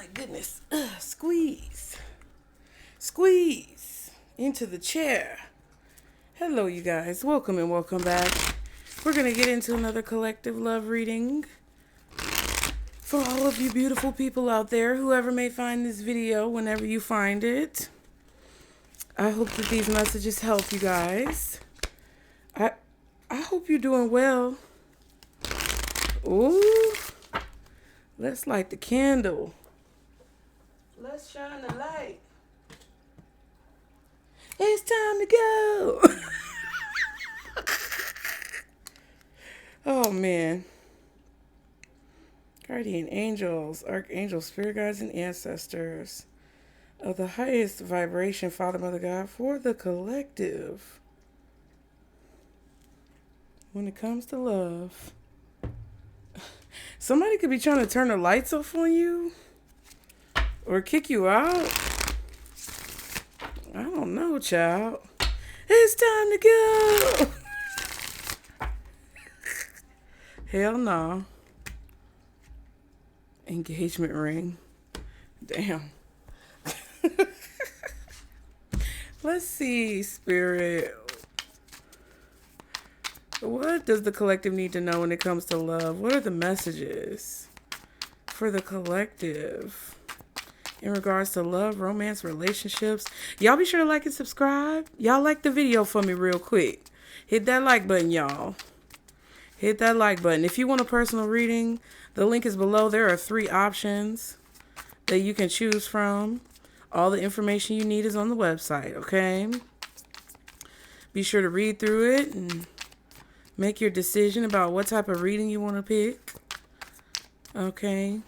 my goodness. Squeeze. Squeeze into the chair. Hello, you guys. Welcome and welcome back. We're going to get into another collective love reading. For all of you beautiful people out there, whoever may find this video, whenever you find it, I hope that these messages help you guys. I hope you're doing well. Ooh. Let's light the candle. Let's shine the light. It's time to go. Oh, man. Guardian angels, archangels, spirit guides, and ancestors of the highest vibration, Father, Mother, God, for the collective. When it comes to love. Somebody could be trying to turn the lights off on you or kick you out. I don't know, child. It's time to go. Hell no. Engagement ring. Damn. Let's see, Spirit. What does the collective need to know when it comes to love? What are the messages for the collective in regards to love, romance, relationships? Y'all be sure to like and subscribe. Y'all like the video for me real quick. Hit that like button, y'all. Hit that like button. If you want a personal reading, the link is below. There are 3 options that you can choose from. All the information you need is on the website, okay? Be sure to read through it and make your decision about what type of reading you want to pick. Okay.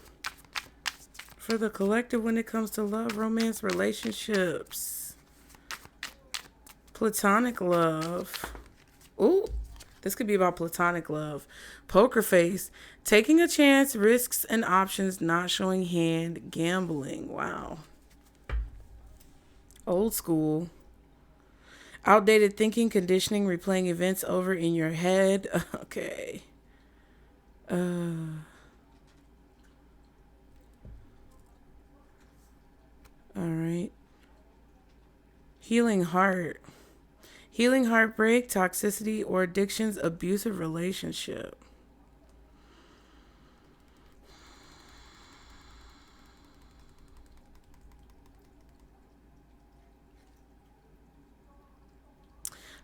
For the collective when it comes to love, romance, relationships. Platonic love. Ooh, this could be about platonic love. Poker face. Taking a chance, risks and options, not showing hand, gambling. Wow. Old school. Outdated thinking, conditioning, replaying events over in your head. Okay. All right. Healing heart. Healing heartbreak, toxicity, or addictions, abusive relationship.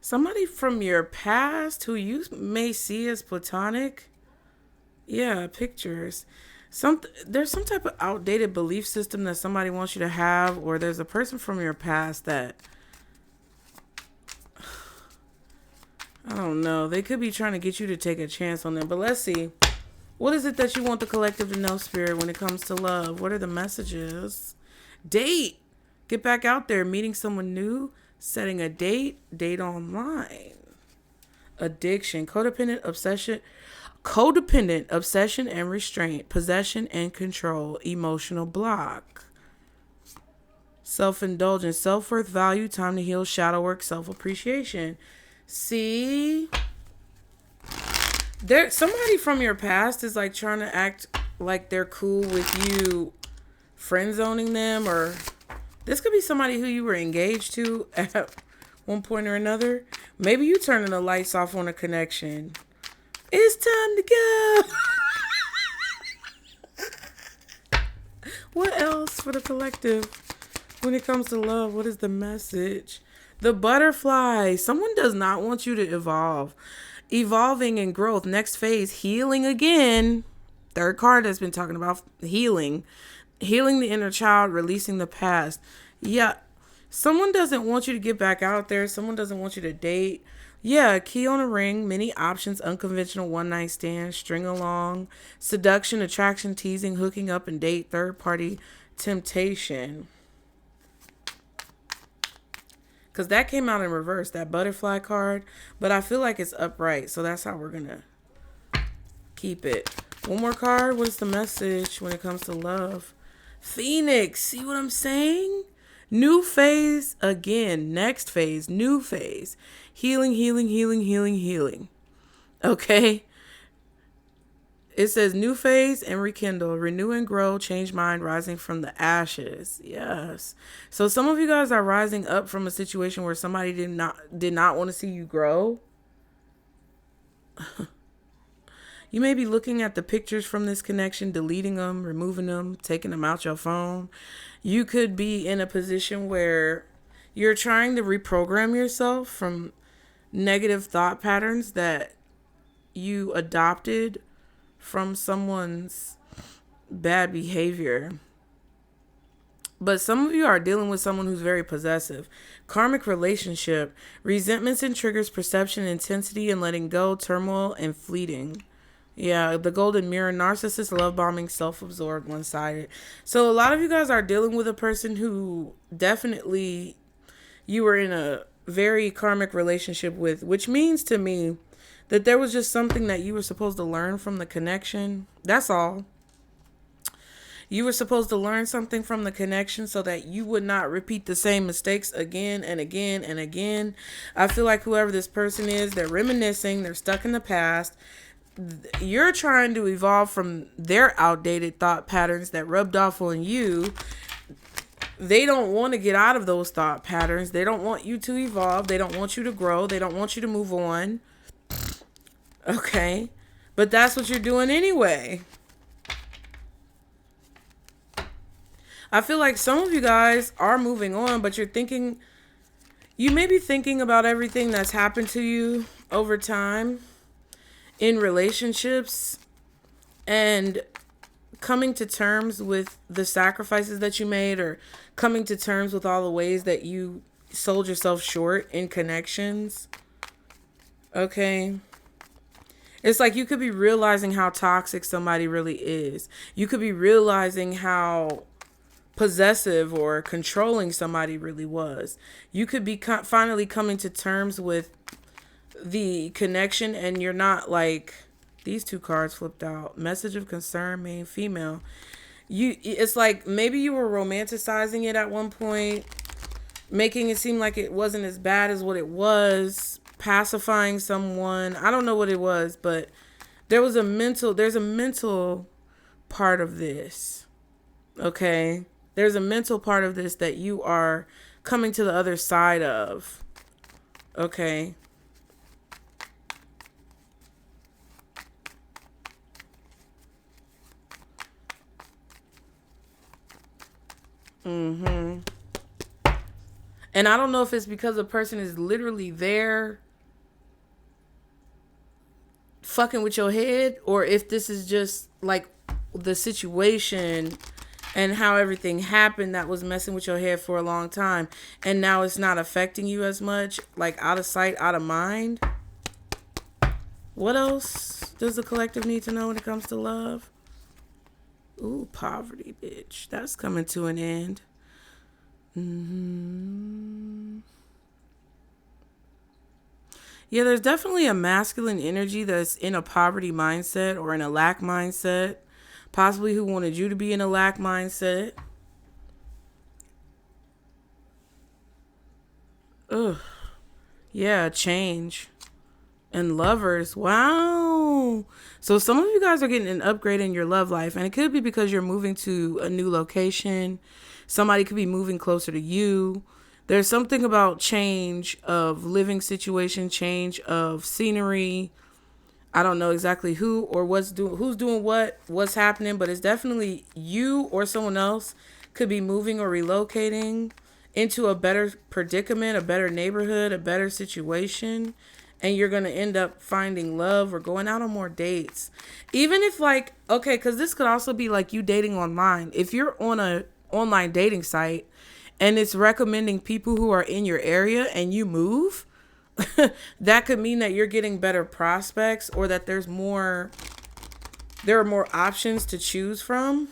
Somebody from your past who you may see as platonic. Yeah, pictures. There's some type of outdated belief system that somebody wants you to have, or there's a person from your past that, I don't know, they could be trying to get you to take a chance on them. But let's see. What is it that you want the collective to know, Spirit, when it comes to love? What are the messages? Date. Get back out there, meeting someone new. Setting a date online. Addiction, codependent obsession and restraint, possession and control, emotional block. Self-indulgence, self-worth, value, time to heal, shadow work, self-appreciation. See? Somebody from your past is like trying to act like they're cool with you friend zoning them, or this could be somebody who you were engaged to at one point or another. Maybe you turning the lights off on a connection. It's time to go. What else for the collective when it comes to love? What is the message? The butterfly. Someone does not want you to evolve. Evolving and growth. Next phase, healing again. Third card has been talking about healing. Healing the inner child, releasing the past. Yeah, someone doesn't want you to get back out there. Someone doesn't want you to date. Yeah, key on a ring, many options, unconventional one-night stand, string along, seduction, attraction, teasing, hooking up and date, third-party temptation. Because that came out in reverse, that butterfly card. But I feel like it's upright, so that's how we're going to keep it. One more card. What is the message when it comes to love? Phoenix, see what I'm saying? New phase again. Next phase, new phase. Healing, healing, healing, healing, healing. Okay? It says new phase and rekindle, renew and grow, change mind, rising from the ashes. Yes. So some of you guys are rising up from a situation where somebody did not want to see you grow. You may be looking at the pictures from this connection, deleting them, removing them, taking them out your phone. You could be in a position where you're trying to reprogram yourself from negative thought patterns that you adopted from someone's bad behavior. But some of you are dealing with someone who's very possessive. Karmic relationship, resentments and triggers perception, intensity and letting go, turmoil and fleeting. Yeah, the golden mirror, narcissist, love bombing, self-absorbed, one-sided. So a lot of you guys are dealing with a person who definitely you were in a very karmic relationship with, which means to me that there was just something that you were supposed to learn from the connection. That's all. You were supposed to learn something from the connection so that you would not repeat the same mistakes again and again and again. I feel like whoever this person is, they're reminiscing, they're stuck in the past. You're trying to evolve from their outdated thought patterns that rubbed off on you. They don't want to get out of those thought patterns. They don't want you to evolve. They don't want you to grow. They don't want you to move on. Okay. But that's what you're doing anyway. I feel like some of you guys are moving on, but you may be thinking about everything that's happened to you over time in relationships and coming to terms with the sacrifices that you made, or coming to terms with all the ways that you sold yourself short in connections. Okay. It's like you could be realizing how toxic somebody really is. You could be realizing how possessive or controlling somebody really was. You could be finally coming to terms with the connection, and you're not like these two cards flipped out. Message of concern, main female. It's like maybe you were romanticizing it at one point, making it seem like it wasn't as bad as what it was, pacifying someone. I don't know what it was, but there's a mental part of this. Okay? There's a mental part of this that you are coming to the other side of. Okay? And I don't know if it's because the person is literally there fucking with your head, or if this is just like the situation and how everything happened that was messing with your head for a long time, and now it's not affecting you as much, like out of sight, out of mind. What else does the collective need to know when it comes to love? Ooh, poverty, bitch. That's coming to an end. Yeah, there's definitely a masculine energy that's in a poverty mindset or in a lack mindset. Possibly who wanted you to be in a lack mindset. Ugh. Yeah, change. And lovers. Wow. So some of you guys are getting an upgrade in your love life. And it could be because you're moving to a new location. Somebody could be moving closer to you. There's something about change of living situation, change of scenery. I don't know exactly who or who's doing what's happening, but it's definitely you or someone else could be moving or relocating into a better predicament, a better neighborhood, a better situation. And you're going to end up finding love or going out on more dates. Even if like, okay, because this could also be like you dating online. If you're on a online dating site and it's recommending people who are in your area and you move, that could mean that you're getting better prospects, or that there are more options to choose from.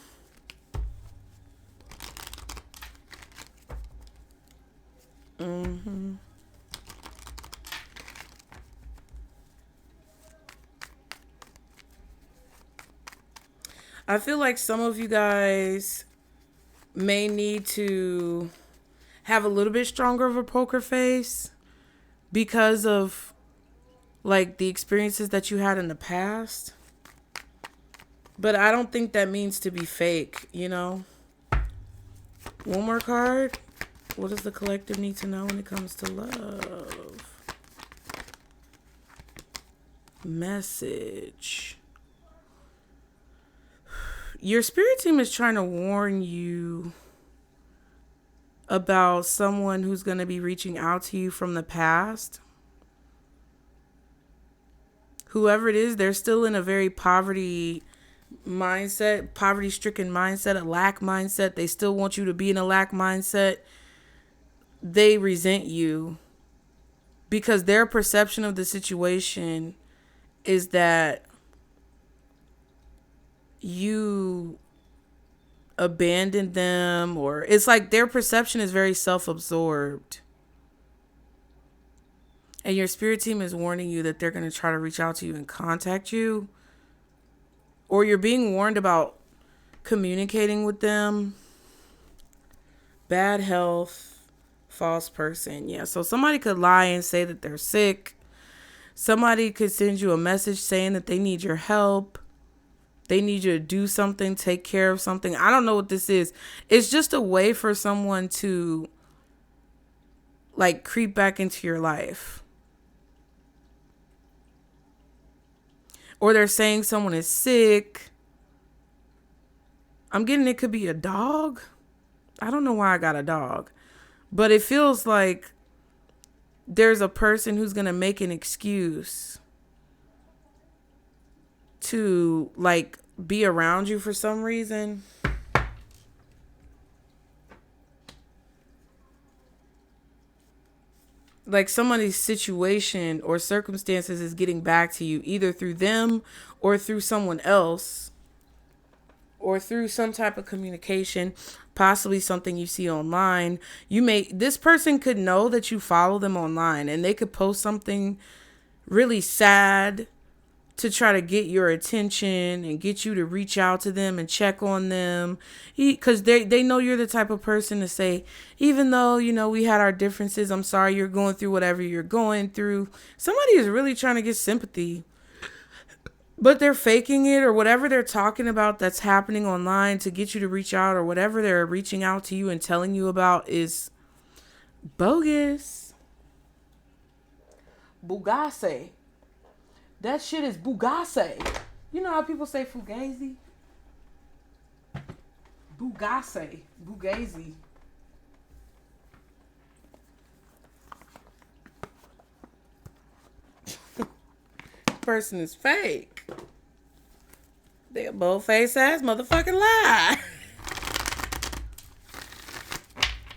I feel like some of you guys may need to have a little bit stronger of a poker face because of like the experiences that you had in the past. But I don't think that means to be fake, you know? One more card. What does the collective need to know when it comes to love? Message. Your spirit team is trying to warn you about someone who's going to be reaching out to you from the past. Whoever it is, they're still in a very poverty-stricken mindset, a lack mindset. They still want you to be in a lack mindset. They resent you because their perception of the situation is that you abandoned them, or it's like their perception is very self-absorbed. And your spirit team is warning you that they're going to try to reach out to you and contact you. Or you're being warned about communicating with them. Bad health, false person. Yeah, so somebody could lie and say that they're sick. Somebody could send you a message saying that they need your help. They need you to do something, take care of something. I don't know what this is. It's just a way for someone to like creep back into your life. Or they're saying someone is sick. I'm getting it could be a dog. I don't know why I got a dog. But it feels like there's a person who's going to make an excuse to like be around you for some reason. Like somebody's situation or circumstances is getting back to you either through them or through someone else or through some type of communication, possibly something you see online. This person could know that you follow them online and they could post something really sad to try to get your attention and get you to reach out to them and check on them. Because they know you're the type of person to say, even though, you know, we had our differences, I'm sorry you're going through whatever you're going through. Somebody is really trying to get sympathy, but they're faking it, or whatever they're talking about that's happening online to get you to reach out, or whatever they're reaching out to you and telling you about is bogus. Bugase. That shit is bugase. You know how people say fugazi? Bugase. Bugazi. Person is fake. They a bold-faced ass motherfucking lie.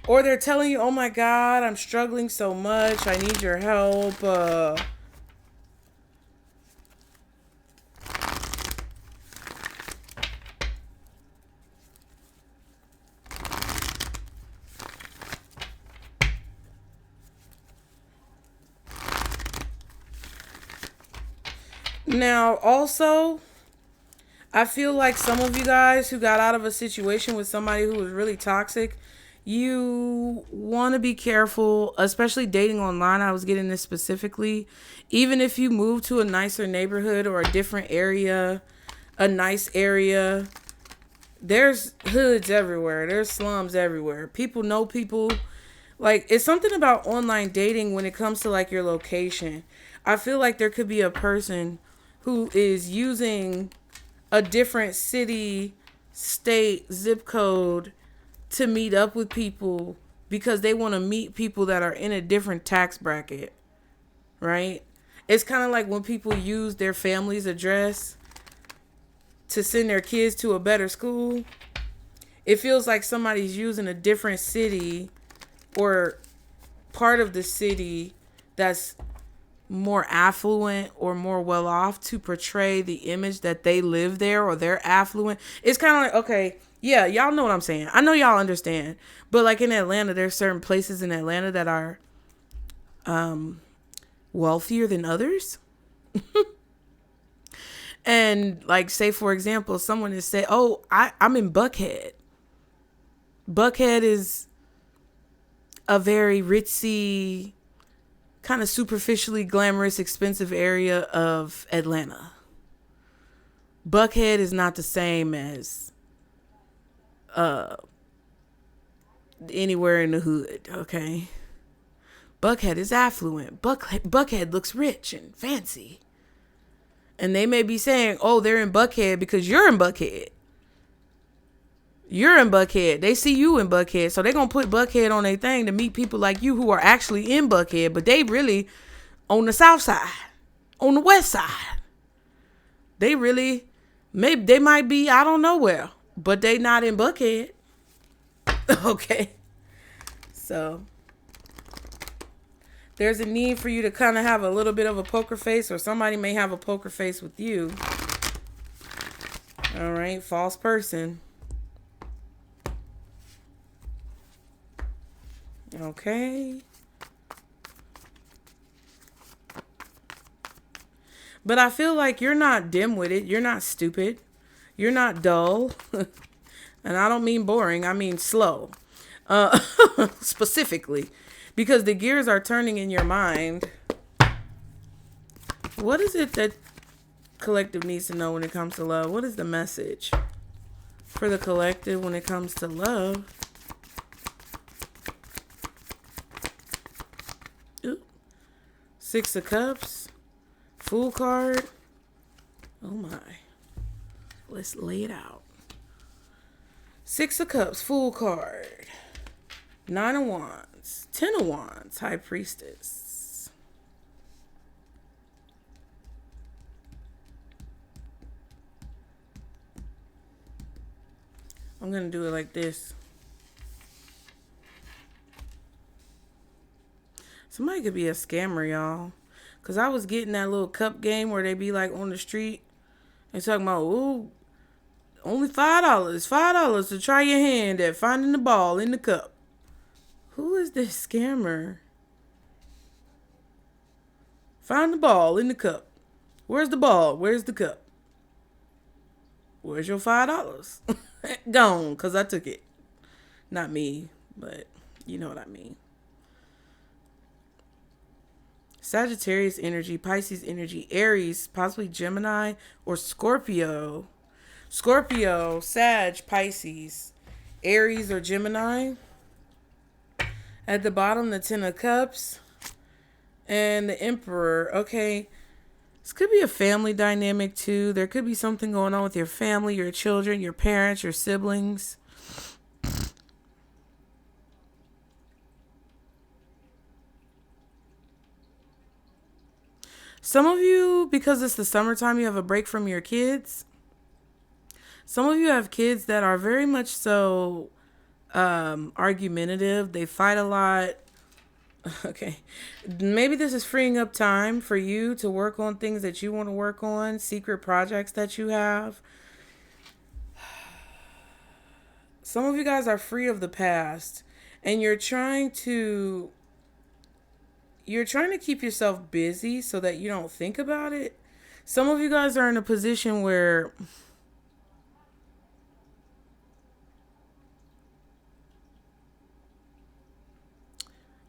Or they're telling you, oh my God, I'm struggling so much. I need your help. Now, also, I feel like some of you guys who got out of a situation with somebody who was really toxic, you want to be careful, especially dating online. I was getting this specifically. Even if you move to a nicer neighborhood or a different area, a nice area, there's hoods everywhere. There's slums everywhere. People know people. Like, it's something about online dating when it comes to like your location. I feel like there could be a person who is using a different city, state, zip code to meet up with people because they want to meet people that are in a different tax bracket, right? It's kind of like when people use their family's address to send their kids to a better school. It feels like somebody's using a different city or part of the city that's more affluent or more well off to portray the image that they live there or they're affluent. It's kind of like, okay, yeah, y'all know what I'm saying. I know y'all understand. But like in Atlanta, there's certain places in Atlanta that are wealthier than others. And like, say, for example, someone is say, oh, I'm in Buckhead. Buckhead is a very ritzy, kind of superficially glamorous, expensive area of Atlanta. Buckhead is not the same as anywhere in the hood, okay? Buckhead is affluent. Buckhead looks rich and fancy. And they may be saying, oh, they're in Buckhead because you're in Buckhead. You're in Buckhead. They see you in Buckhead. So they're going to put Buckhead on their thing to meet people like you who are actually in Buckhead. But they really on the south side, on the west side. They really, maybe they might be, I don't know where. But they not in Buckhead. Okay. So there's a need for you to kind of have a little bit of a poker face, or somebody may have a poker face with you. All right, false person. Okay. But I feel like you're not dim-witted. You're not stupid. You're not dull. And I don't mean boring. I mean slow. Specifically. Because the gears are turning in your mind. What is it that collective needs to know when it comes to love? What is the message for the collective when it comes to love? Ooh. 6 of Cups. Fool card. Oh my. Let's lay it out. 6 of Cups. Fool card. 9 of Wands. 10 of Wands. High Priestess. I'm going to do it like this. Somebody could be a scammer, y'all. Because I was getting that little cup game where they be like on the street and talking about, ooh, only $5. $5 to try your hand at finding the ball in the cup. Who is this scammer? Find the ball in the cup. Where's the ball? Where's the cup? Where's your $5? Gone, because I took it. Not me, but you know what I mean. Sagittarius energy, Pisces energy, Aries, possibly Gemini, or Scorpio. Scorpio, Sag, Pisces, Aries, or Gemini. At the bottom, the 10 of Cups and the Emperor. Okay, this could be a family dynamic too. There could be something going on with your family, your children, your parents, your siblings. Some of you, because it's the summertime, you have a break from your kids. Some of you have kids that are very much so argumentative. They fight a lot. Okay. Maybe this is freeing up time for you to work on things that you want to work on, secret projects that you have. Some of you guys are free of the past, and you're trying to keep yourself busy so that you don't think about it. Some of you guys are in a position where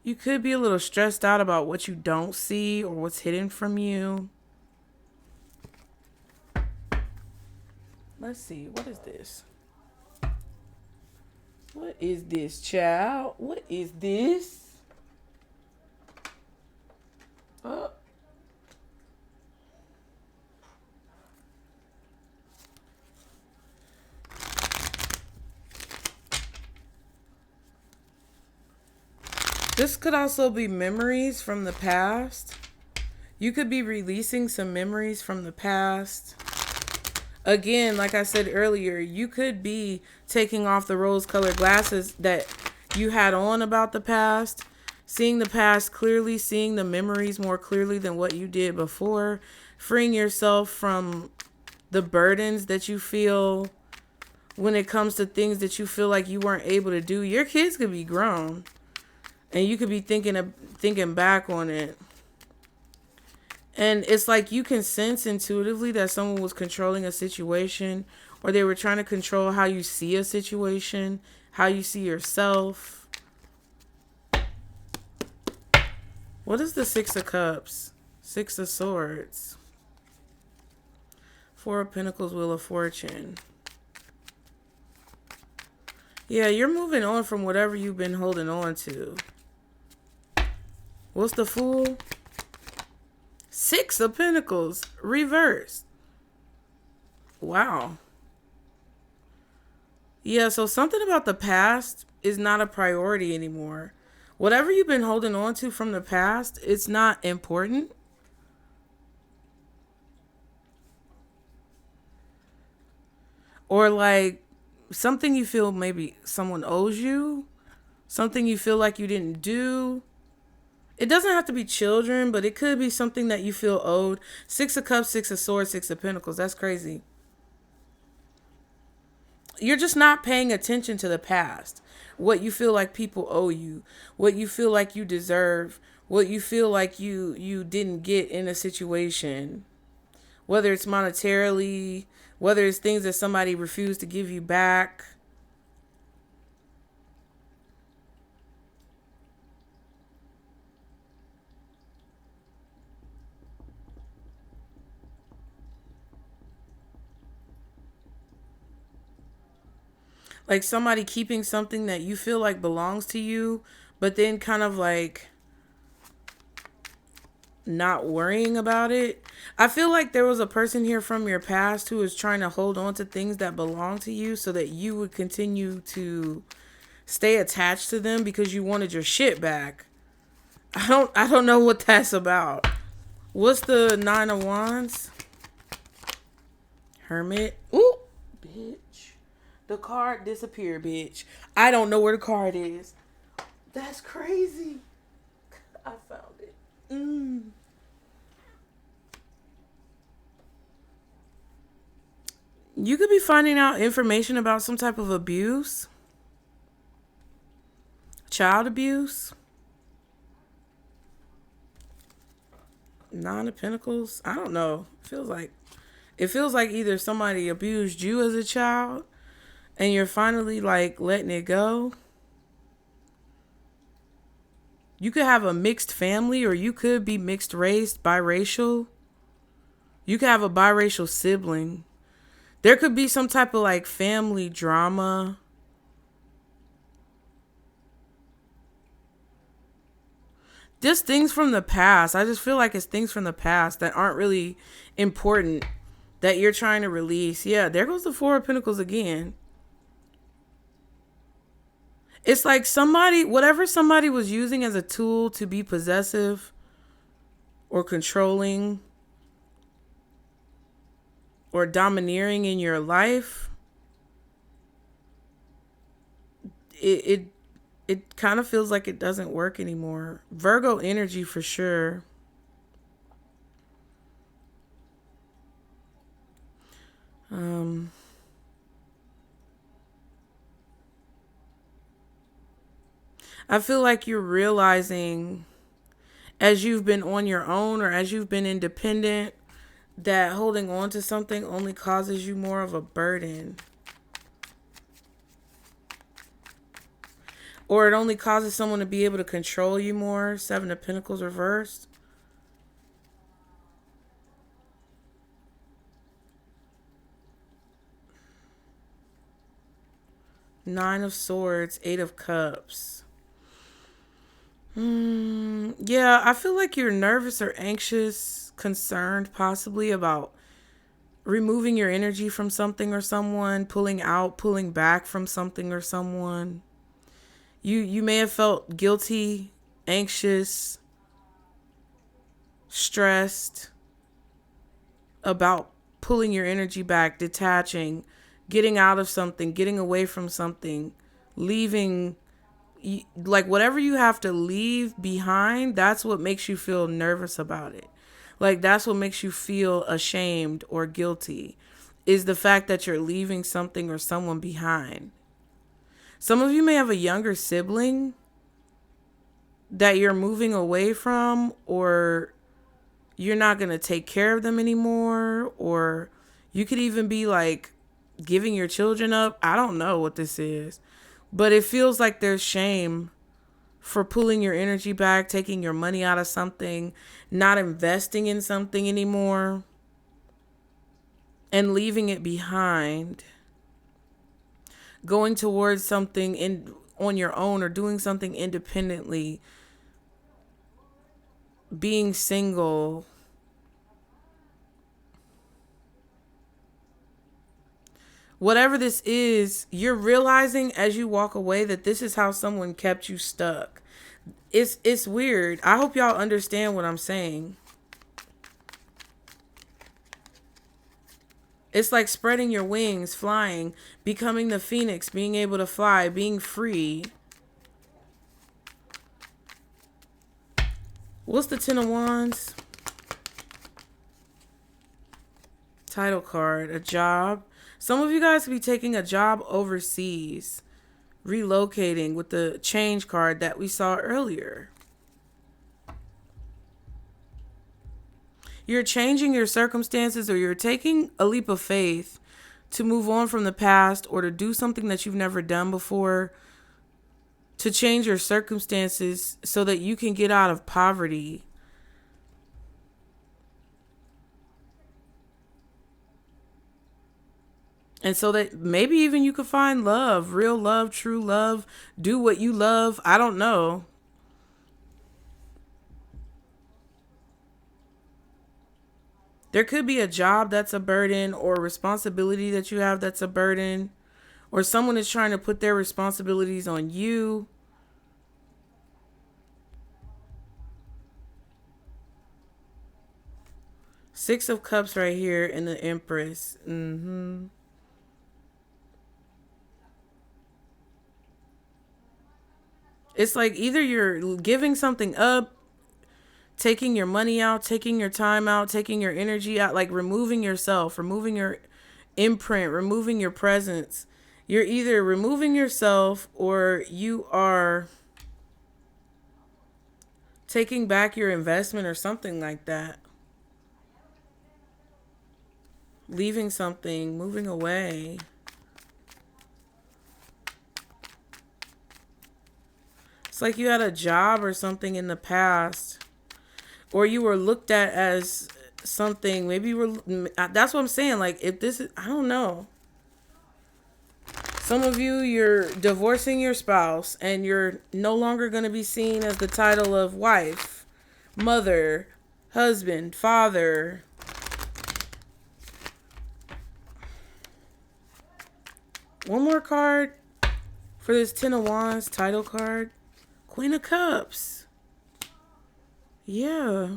you could be a little stressed out about what you don't see or what's hidden from you. Let's see. What is this? What is this, child? What is this? Oh. This could also be memories from the past. You could be releasing some memories from the past. Again, like I said earlier, you could be taking off the rose-colored glasses that you had on about the past, seeing the past clearly, seeing the memories more clearly than what you did before, freeing yourself from the burdens that you feel when it comes to things that you feel like you weren't able to do. Your kids could be grown, and you could be thinking back on it. And it's like you can sense intuitively that someone was controlling a situation, or they were trying to control how you see a situation, how you see yourself. What is the 6 of Cups? 6 of Swords. Four of Pentacles, Wheel of Fortune. Yeah, you're moving on from whatever you've been holding on to. What's the Fool? Six of Pentacles, reversed. Wow. Yeah, so something about the past is not a priority anymore. Whatever you've been holding on to from the past, it's not important. Or like something you feel maybe someone owes you, something you feel like you didn't do. It doesn't have to be children, but it could be something that you feel owed. Six of Cups, Six of Swords, Six of Pentacles. That's crazy. You're just not paying attention to the past. What you feel like people owe you, what you feel like you deserve, what you feel like you didn't get in a situation. Whether it's monetarily, whether it's things that somebody refused to give you back. Like somebody keeping something that you feel like belongs to you, but then kind of like not worrying about it. I feel like there was a person here from your past who is trying to hold on to things that belong to you so that you would continue to stay attached to them because you wanted your shit back. I don't know what that's about. What's the Nine of Wands? Hermit. Ooh, bitch. The card disappeared, bitch. I don't know where the card is. That's crazy. I found it. You could be finding out information about some type of abuse. Child abuse. Nine of Pentacles. I don't know. It feels like either somebody abused you as a child and you're finally like letting it go. You could have a mixed family, or you could be mixed race, biracial. You could have a biracial sibling. There could be some type of like family drama. Just things from the past. I just feel like it's things from the past that aren't really important that you're trying to release. Yeah, there goes the Four of Pentacles again. It's like whatever somebody was using as a tool to be possessive or controlling or domineering in your life, it kind of feels like it doesn't work anymore. Virgo energy for sure. I feel like you're realizing as you've been on your own or as you've been independent that holding on to something only causes you more of a burden. Or it only causes someone to be able to control you more. Seven of Pentacles reversed. Nine of Swords, Eight of Cups. Yeah, I feel like you're nervous or anxious, concerned possibly about removing your energy from something or someone, pulling out, pulling back from something or someone. You may have felt guilty, anxious, stressed about pulling your energy back, detaching, getting out of something, getting away from something, leaving. Like whatever you have to leave behind, that's what makes you feel nervous about it. Like that's what makes you feel ashamed or guilty, is the fact that you're leaving something or someone behind. Some of you may have a younger sibling that you're moving away from, or you're not going to take care of them anymore, or you could even be like giving your children up. I don't know what this is. But it feels like there's shame for pulling your energy back, taking your money out of something, not investing in something anymore. and leaving it behind, going towards something on your own or doing something independently, being single. Whatever this is, you're realizing as you walk away that this is how someone kept you stuck. It's weird. I hope y'all understand what I'm saying. It's like spreading your wings, flying, becoming the phoenix, being able to fly, being free. What's the Ten of Wands? Title card, a job. Some of you guys could be taking a job overseas, relocating with the change card that we saw earlier. You're changing your circumstances, or you're taking a leap of faith to move on from the past, or to do something that you've never done before, to change your circumstances so that you can get out of poverty. And so that maybe even you could find love, real love, true love, do what you love. I don't know. There could be a job that's a burden, or a responsibility that you have that's a burden, or someone is trying to put their responsibilities on you. Six of Cups right here and the Empress. It's like either you're giving something up, taking your money out, taking your time out, taking your energy out, like removing yourself, removing your imprint, removing your presence. You're either removing yourself, or you are taking back your investment or something like that. Leaving something, moving away. It's like you had a job or something in the past, or you were looked at as something. Maybe you were, that's what I'm saying. Like, if this is, I don't know. Some of you, you're divorcing your spouse and you're no longer going to be seen as the title of wife, mother, husband, father. One more card for this Ten of Wands title card. Queen of Cups. Yeah.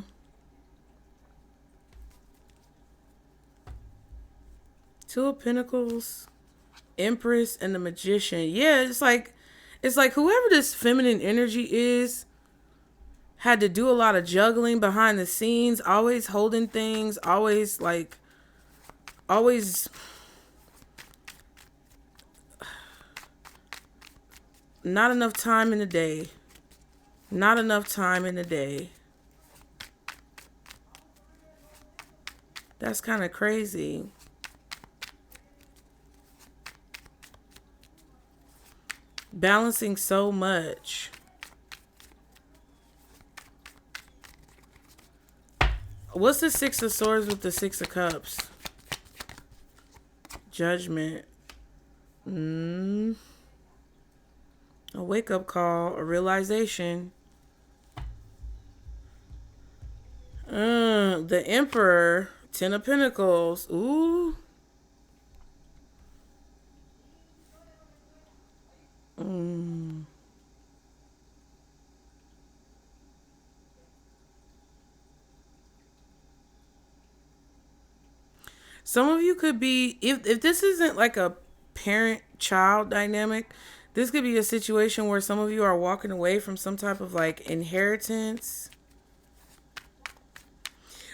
Two of Pentacles, Empress, and the Magician. Yeah, it's like whoever this feminine energy is had to do a lot of juggling behind the scenes, always holding things, always not enough time in the day. Not enough time in the day. That's kind of crazy. Balancing so much. What's the Six of Swords with the Six of Cups? Judgment. A wake-up call, a realization. The Emperor, Ten of Pentacles. Ooh. Some of you could be, if this isn't like a parent-child dynamic, this could be a situation where some of you are walking away from some type of like inheritance.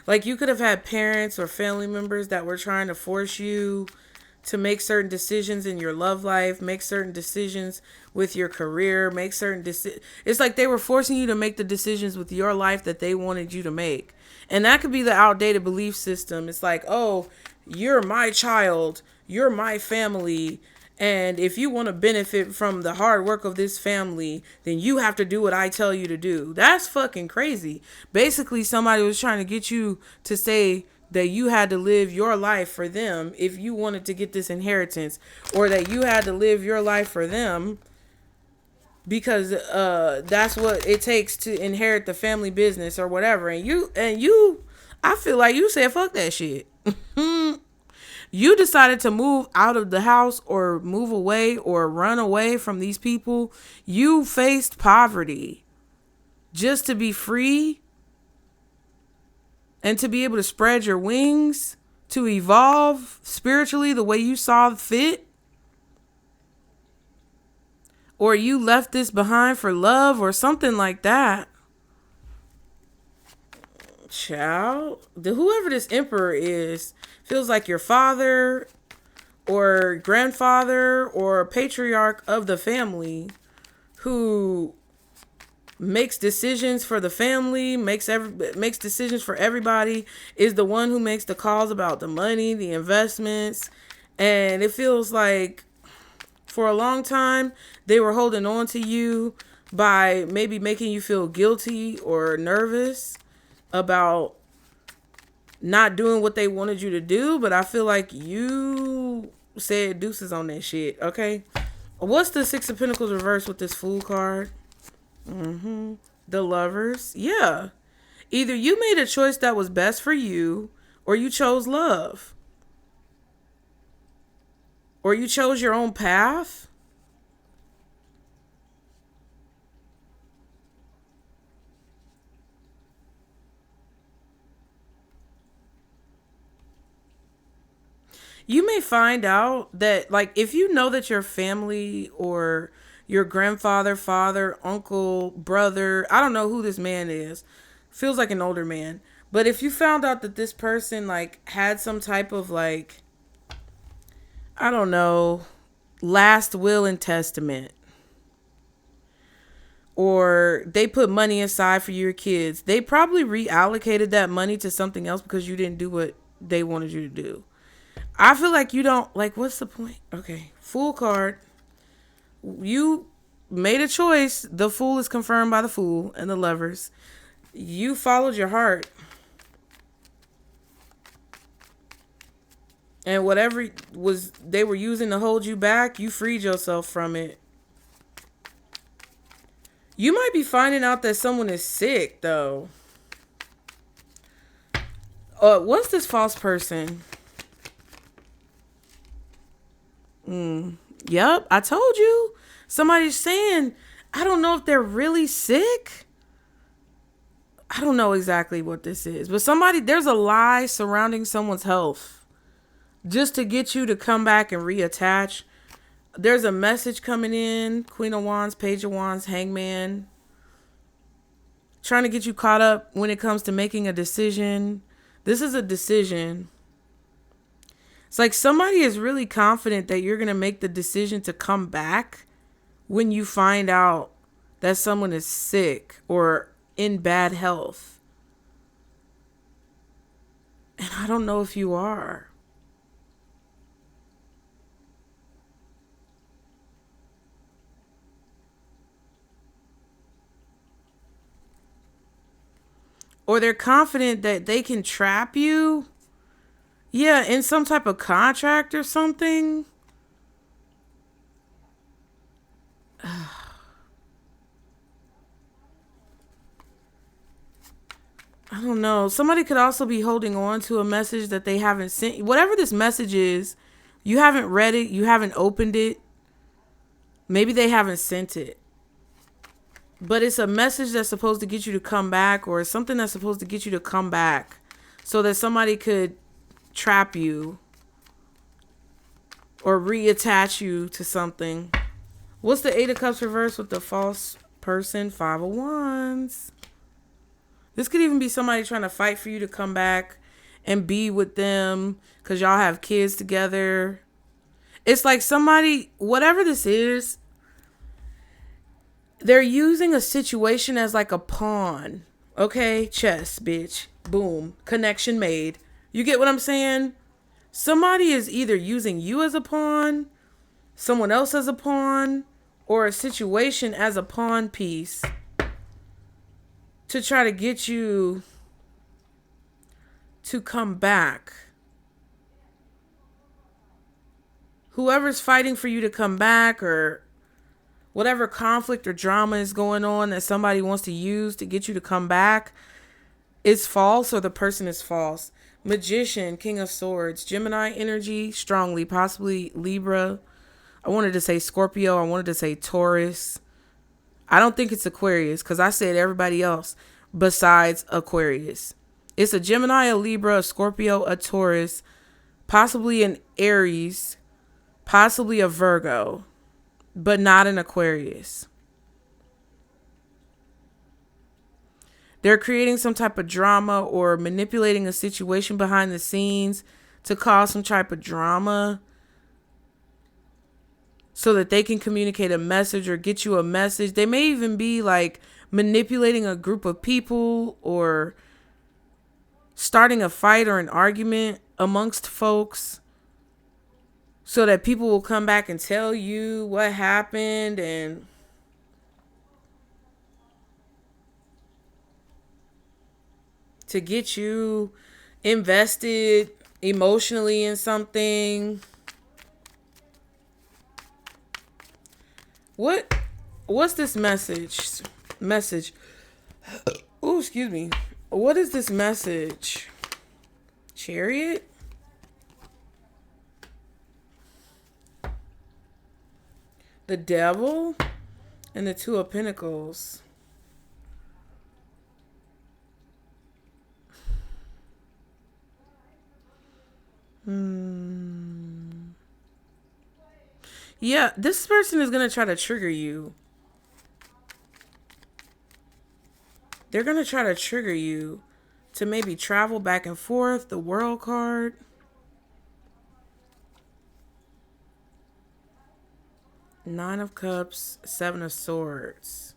Like you could have had parents or family members that were trying to force you to make certain decisions in your love life, make certain decisions with your career, make certain decisions. It's like they were forcing you to make the decisions with your life that they wanted you to make. And that could be the outdated belief system. It's like, oh, you're my child, you're my family, and if you want to benefit from the hard work of this family, then you have to do what I tell you to do. That's fucking crazy. Basically, somebody was trying to get you to say, that you had to live your life for them if you wanted to get this inheritance, or that you had to live your life for them because that's what it takes to inherit the family business or whatever. And you I feel like you said fuck that shit. You decided to move out of the house or move away or run away from these people. You faced poverty just to be free and to be able to spread your wings, to evolve spiritually the way you saw fit. Or you left this behind for love or something like that. Child, whoever this emperor is feels like your father or grandfather or patriarch of the family who makes decisions for the family, makes decisions for everybody, is the one who makes the calls about the money, the investments. And it feels like for a long time they were holding on to you by maybe making you feel guilty or nervous about not doing what they wanted you to do. But I feel like you said deuces on that shit. Okay, what's the Six of Pentacles reversed with this Fool card? The Lovers. Yeah, either you made a choice that was best for you, or you chose love, or you chose your own path. You may find out that, like, if you know that your family or your grandfather, father, uncle, brother, I don't know who this man is, feels like an older man. But if you found out that this person, like, had some type of, like, I don't know, last will and testament, or they put money aside for your kids, they probably reallocated that money to something else because you didn't do what they wanted you to do. I feel like you don't, like, what's the point? Okay, Fool card. You made a choice. The Fool is confirmed by the Fool and the Lovers. You followed your heart. And whatever was they were using to hold you back, you freed yourself from it. You might be finding out that someone is sick, though. What's this false person? Yep, I told you. Somebody's saying, I don't know if they're really sick. I don't know exactly what this is, but there's a lie surrounding someone's health just to get you to come back and reattach. There's a message coming in. Queen of Wands, Page of Wands, Hangman. Trying to get you caught up when it comes to making a decision. This is a decision. It's like somebody is really confident that you're going to make the decision to come back when you find out that someone is sick or in bad health. And I don't know if you are. Or they're confident that they can trap you. Yeah, in some type of contract or something. I don't know. Somebody could also be holding on to a message that they haven't sent. Whatever this message is, you haven't read it. You haven't opened it. Maybe they haven't sent it. But it's a message that's supposed to get you to come back, or something that's supposed to get you to come back so that somebody could trap you or reattach you to something. What's the Eight of Cups reversed with the false person? Five of Wands. This could even be somebody trying to fight for you to come back and be with them because y'all have kids together. It's like somebody, whatever this is, they're using a situation as like a pawn. Okay? Chess, bitch. Boom. Connection made. You get what I'm saying? Somebody is either using you as a pawn, someone else as a pawn, or a situation as a pawn piece to try to get you to come back. Whoever's fighting for you to come back, or whatever conflict or drama is going on that somebody wants to use to get you to come back, is false, or the person is false. Magician, King of Swords, Gemini energy, strongly, possibly Libra. I wanted to say Scorpio. I wanted to say Taurus. I don't think it's Aquarius, because I said everybody else besides Aquarius. It's a Gemini, a Libra, a Scorpio, a Taurus, possibly an Aries, possibly a Virgo, but not an Aquarius. They're creating some type of drama or manipulating a situation behind the scenes to cause some type of drama so that they can communicate a message or get you a message. They may even be like manipulating a group of people or starting a fight or an argument amongst folks so that people will come back and tell you what happened, and to get you invested emotionally in something. What's this message? Oh, excuse me. What is this message? Chariot? The Devil and the Two of Pentacles. Yeah, this person is going to try to trigger you. They're going to try to trigger you to maybe travel back and forth. The World card. Nine of Cups, Seven of Swords.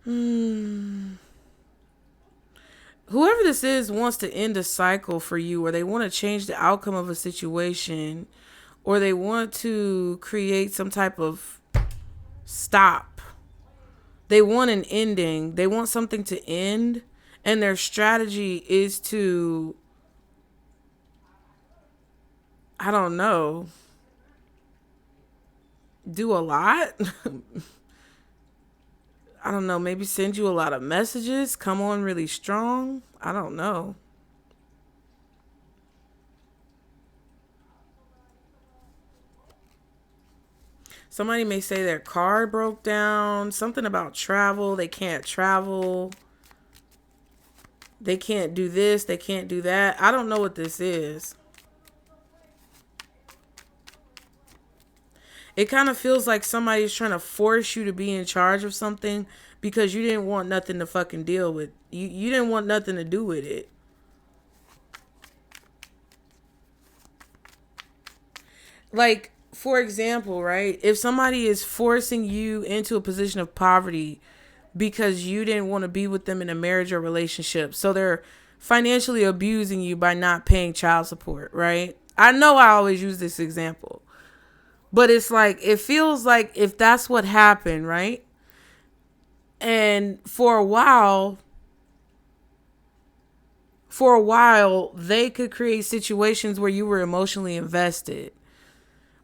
Whoever this is wants to end a cycle for you, or they want to change the outcome of a situation, or they want to create some type of stop. They want an ending. They want something to end, and their strategy is to, I don't know, do a lot. I don't know, maybe send you a lot of messages, come on really strong. I don't know. Somebody may say their car broke down, something about travel. They can't travel. They can't do this. They can't do that. I don't know what this is. It kind of feels like somebody's trying to force you to be in charge of something because you didn't want nothing to fucking deal with. You didn't want nothing to do with it. Like, for example, right? If somebody is forcing you into a position of poverty because you didn't want to be with them in a marriage or relationship, so they're financially abusing you by not paying child support, right? I know I always use this example. But it's like, it feels like if that's what happened, right? And for a while, they could create situations where you were emotionally invested.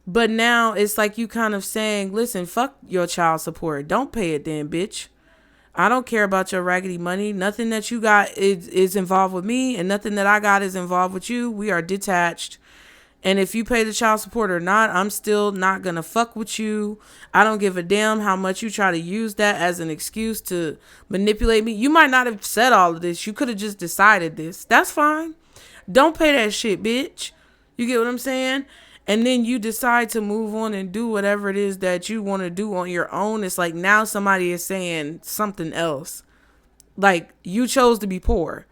But now it's like you kind of saying, listen, fuck your child support. Don't pay it then, bitch. I don't care about your raggedy money. Nothing that you got is involved with me, and nothing that I got is involved with you. We are detached. And if you pay the child support or not, I'm still not going to fuck with you. I don't give a damn how much you try to use that as an excuse to manipulate me. You might not have said all of this. You could have just decided this. That's fine. Don't pay that shit, bitch. You get what I'm saying? And then you decide to move on and do whatever it is that you want to do on your own. It's like now somebody is saying something else. Like, you chose to be poor.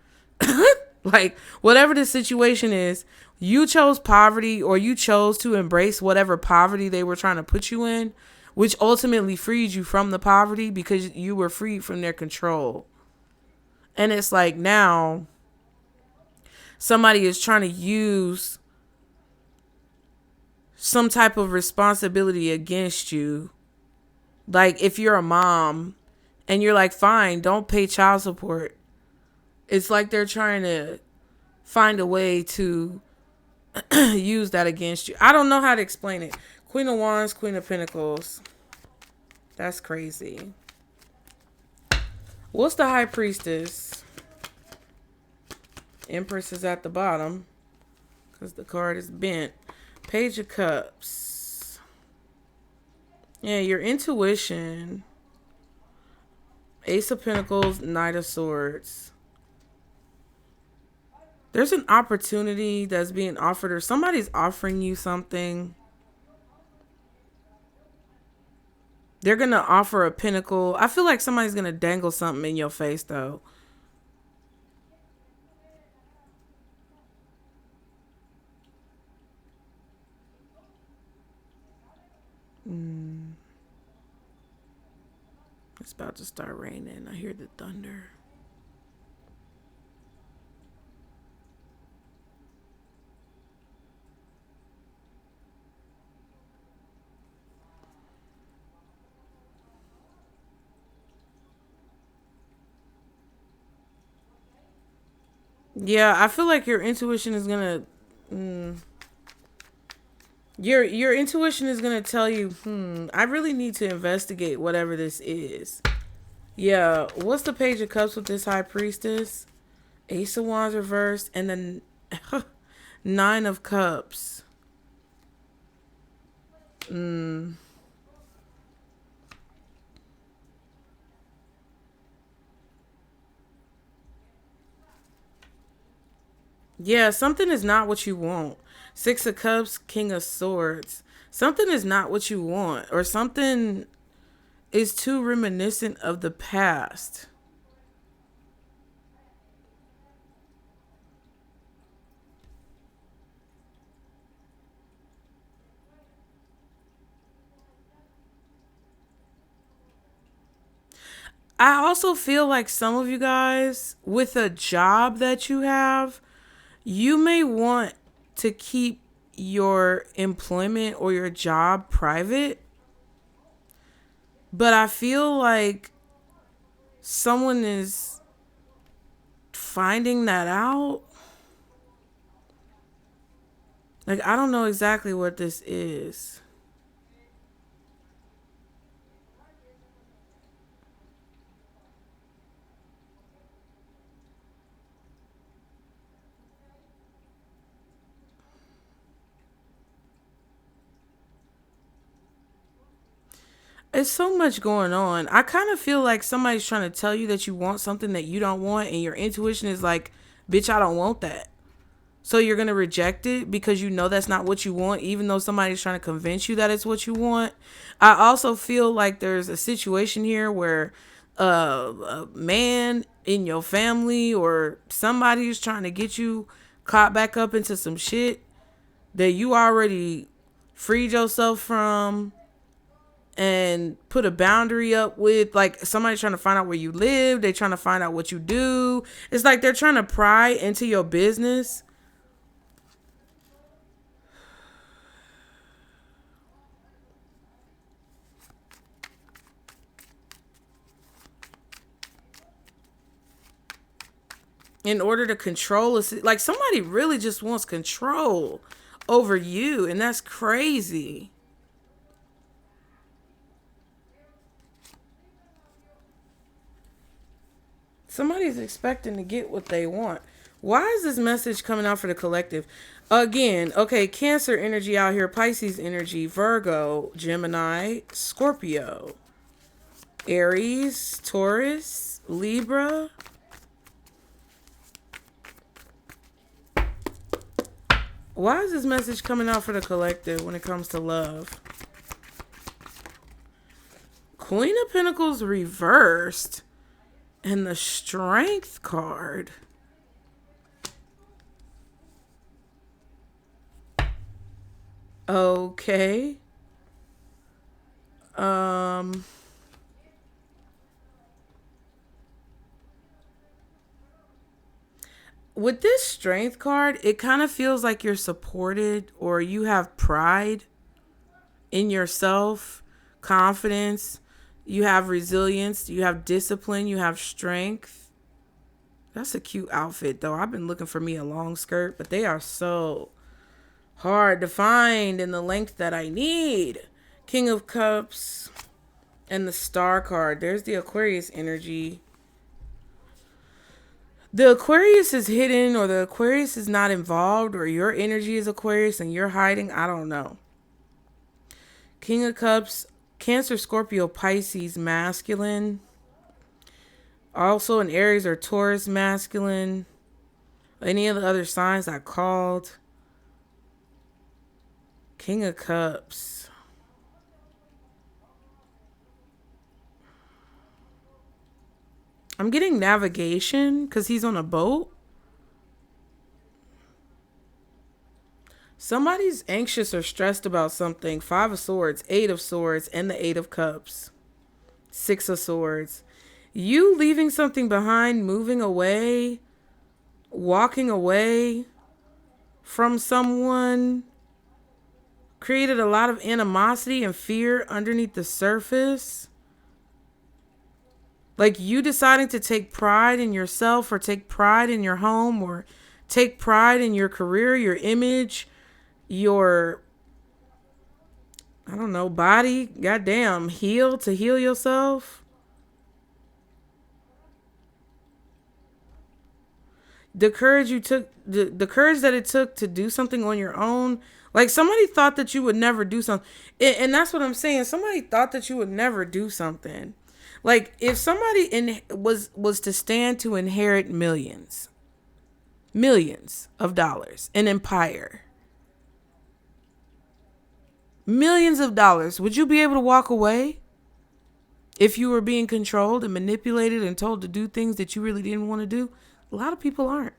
Like, whatever the situation is, you chose poverty, or you chose to embrace whatever poverty they were trying to put you in, which ultimately freed you from the poverty because you were freed from their control. And it's like now somebody is trying to use some type of responsibility against you. Like, if you're a mom and you're like, fine, don't pay child support. It's like they're trying to find a way to use that against you. I don't know how to explain it. Queen of Wands, Queen of Pentacles. That's crazy. What's the High Priestess? Empress is at the bottom because the card is bent. Page of Cups. Yeah, your intuition. Ace of Pentacles, Knight of Swords. There's an opportunity that's being offered, or somebody's offering you something. They're going to offer a pentacle. I feel like somebody's going to dangle something in your face, though. It's about to start raining. I hear the thunder. Yeah, I feel like your intuition is gonna your intuition is gonna tell you, I really need to investigate whatever this is. Yeah, what's the Page of Cups with this High Priestess? Ace of Wands reversed, and then Nine of Cups. Yeah, something is not what you want. Six of Cups, King of Swords. Something is not what you want, or something is too reminiscent of the past. I also feel like some of you guys, with a job that you have, you may want to keep your employment or your job private. But I feel like someone is finding that out. Like, I don't know exactly what this is. It's so much going on. I kind of feel like somebody's trying to tell you that you want something that you don't want, and your intuition is like, bitch, I don't want that. So you're going to reject it because you know that's not what you want, even though somebody's trying to convince you that it's what you want. I also feel like there's a situation here where a man in your family or somebody is trying to get you caught back up into some shit that you already freed yourself from and put a boundary up with. Like, somebody's trying to find out where you live. They're trying to find out what you do. It's like they're trying to pry into your business. In order to control us. Like, somebody really just wants control over you, and that's crazy. Somebody's expecting to get what they want. Why is this message coming out for the collective? Again, okay, Cancer energy out here, Pisces energy, Virgo, Gemini, Scorpio, Aries, Taurus, Libra. Why is this message coming out for the collective when it comes to love? Queen of Pentacles reversed. And the Strength card. Okay. With this Strength card, it kind of feels like you're supported or you have pride in yourself, confidence, you have resilience, you have discipline, you have strength. That's a cute outfit, though. I've been looking for me a long skirt, but they are so hard to find in the length that I need. King of Cups and the Star card. There's the Aquarius energy. The Aquarius is hidden, or the Aquarius is not involved, or your energy is Aquarius and you're hiding. I don't know. King of Cups, Cancer, Scorpio, Pisces, masculine. Also an Aries or Taurus, masculine. Any of the other signs I called. King of Cups. I'm getting navigation because he's on a boat. Somebody's anxious or stressed about something. 5 of Swords, 8 of Swords, and the 8 of Cups. 6 of Swords. You leaving something behind, moving away, walking away from someone, created a lot of animosity and fear underneath the surface. Like you deciding to take pride in yourself, or take pride in your home, or take pride in your career, your image, your, I don't know, body. Goddamn, heal yourself. The courage you took, the courage that it took to do something on your own. Like somebody thought that you would never do something. And that's what I'm saying. Somebody thought that you would never do something. Like if somebody was to stand to inherit millions of dollars, an empire, millions of dollars, would you be able to walk away if you were being controlled and manipulated and told to do things that you really didn't want to do? A lot of people aren't.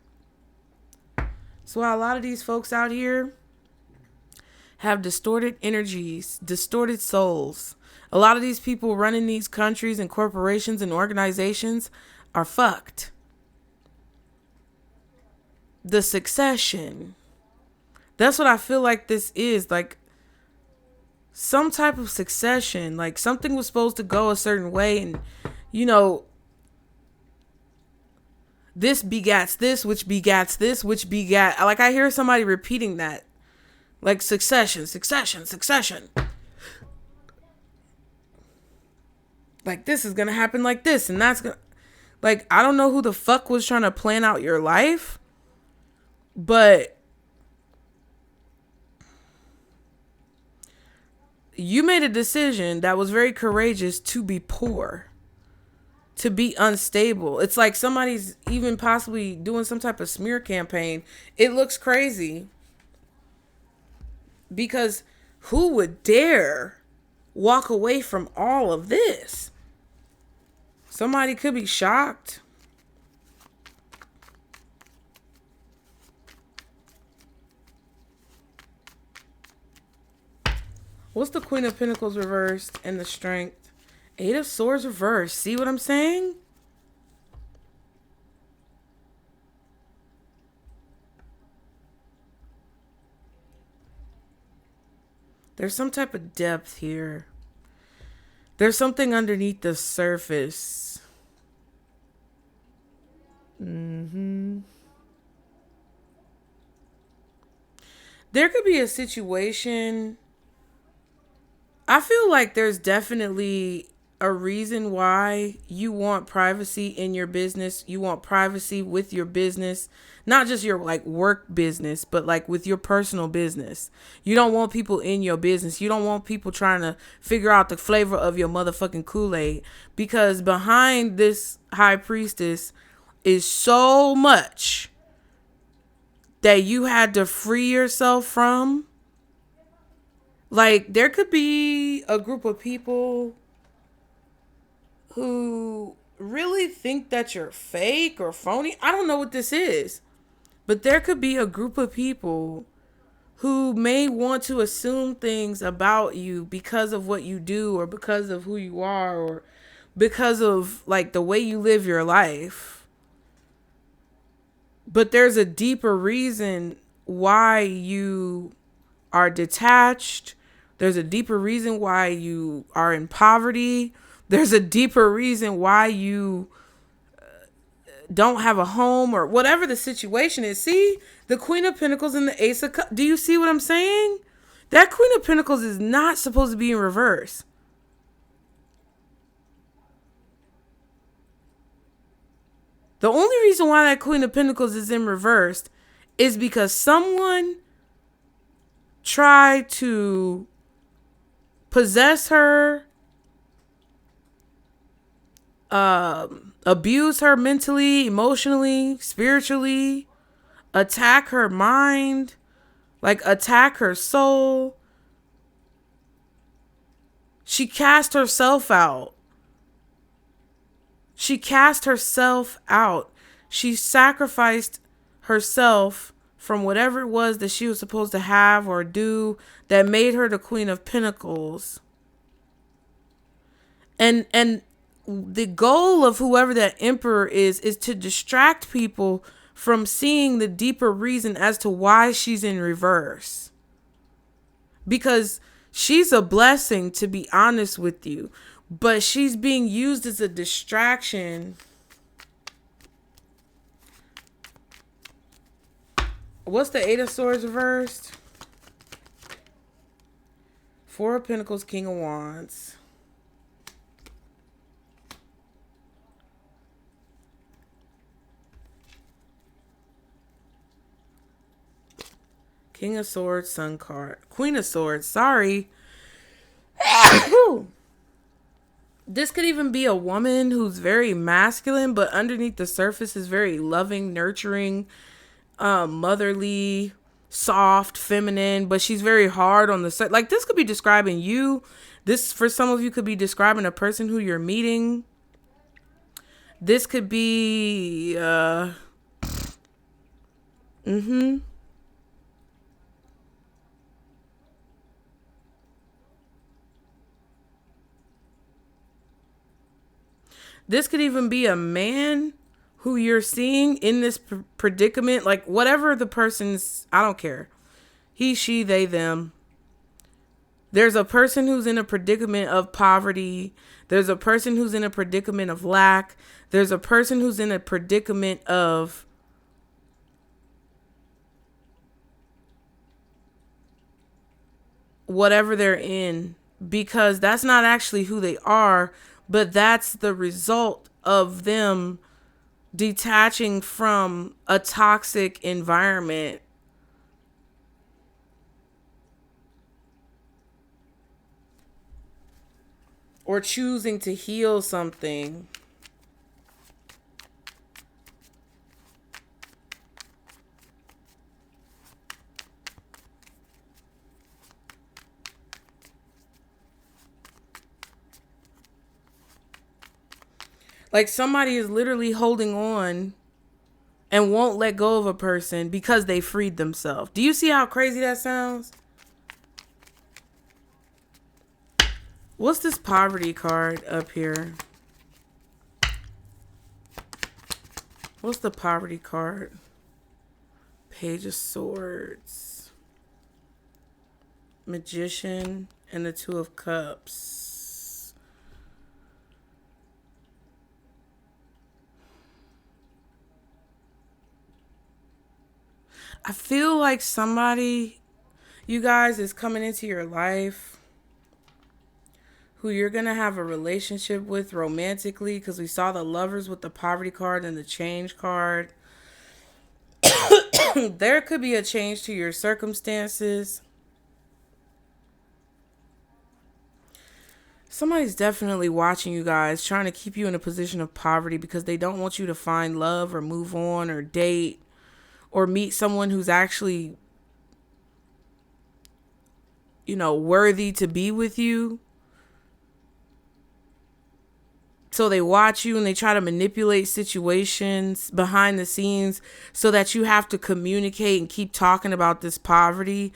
So a lot of these folks out here have distorted energies, distorted souls. A lot of these people running these countries and corporations and organizations are fucked. The succession. That's what I feel like this is. Like some type of succession. Like something was supposed to go a certain way, and you know, this begats this, which begats this, which begat. Like I hear somebody repeating that. Like succession. Like this is going to happen like this, and that's going to. Like, I don't know who the fuck was trying to plan out your life, but you made a decision that was very courageous to be poor. To be unstable. It's like somebody's even possibly doing some type of smear campaign. It looks crazy. Because who would dare walk away from all of this? Somebody could be shocked. What's the Queen of Pentacles reversed and the Strength? 8 of Swords reversed. See what I'm saying? There's some type of depth here. There's something underneath the surface. There could be a situation. I feel like there's definitely a reason why you want privacy in your business. You want privacy with your business, not just your like work business, but like with your personal business. You don't want people in your business. You don't want people trying to figure out the flavor of your motherfucking Kool-Aid, because behind this high priestess is so much that you had to free yourself from. Like there could be a group of people who really think that you're fake or phony. I don't know what this is, but there could be a group of people who may want to assume things about you because of what you do, or because of who you are, or because of like the way you live your life. But there's a deeper reason why you are detached. There's a deeper reason why you are in poverty. There's a deeper reason why you don't have a home or whatever the situation is. See, the Queen of Pentacles and the Ace of Cups. Do you see what I'm saying? That Queen of Pentacles is not supposed to be in reverse. The only reason why that Queen of Pentacles is in reverse is because someone tried to possess her, abuse her mentally, emotionally, spiritually, attack her mind, like attack her soul. She cast herself out. She cast herself out. She sacrificed herself from whatever it was that she was supposed to have or do that made her the Queen of Pentacles. And the goal of whoever that emperor is to distract people from seeing the deeper reason as to why she's in reverse. Because she's a blessing, to be honest with you. But she's being used as a distraction. What's the Eight of Swords reversed? Four of Pentacles, King of Wands. King of Swords, Sun card. Queen of Swords, sorry. This could even be a woman who's very masculine, but underneath the surface is very loving, nurturing, motherly, soft, feminine, but she's very hard on the side. Like, this could be describing you. This, for some of you, could be describing a person who you're meeting. This could be, This could even be a man who you're seeing in this predicament. Like, whatever the person's, I don't care. He, she, they, them. There's a person who's in a predicament of poverty. There's a person who's in a predicament of lack. There's a person who's in a predicament of whatever they're in. Because that's not actually who they are. But that's the result of them detaching from a toxic environment. Or choosing to heal something. Like, somebody is literally holding on and won't let go of a person because they freed themselves. Do you see how crazy that sounds? What's this poverty card up here? What's the poverty card? Page of Swords. Magician and the Two of Cups. I feel like somebody, you guys, is coming into your life who you're going to have a relationship with romantically, because we saw the Lovers with the poverty card and the change card. There could be a change to your circumstances. Somebody's definitely watching you guys, trying to keep you in a position of poverty because they don't want you to find love or move on or date. Or meet someone who's actually, worthy to be with you. So they watch you and they try to manipulate situations behind the scenes so that you have to communicate and keep talking about this poverty.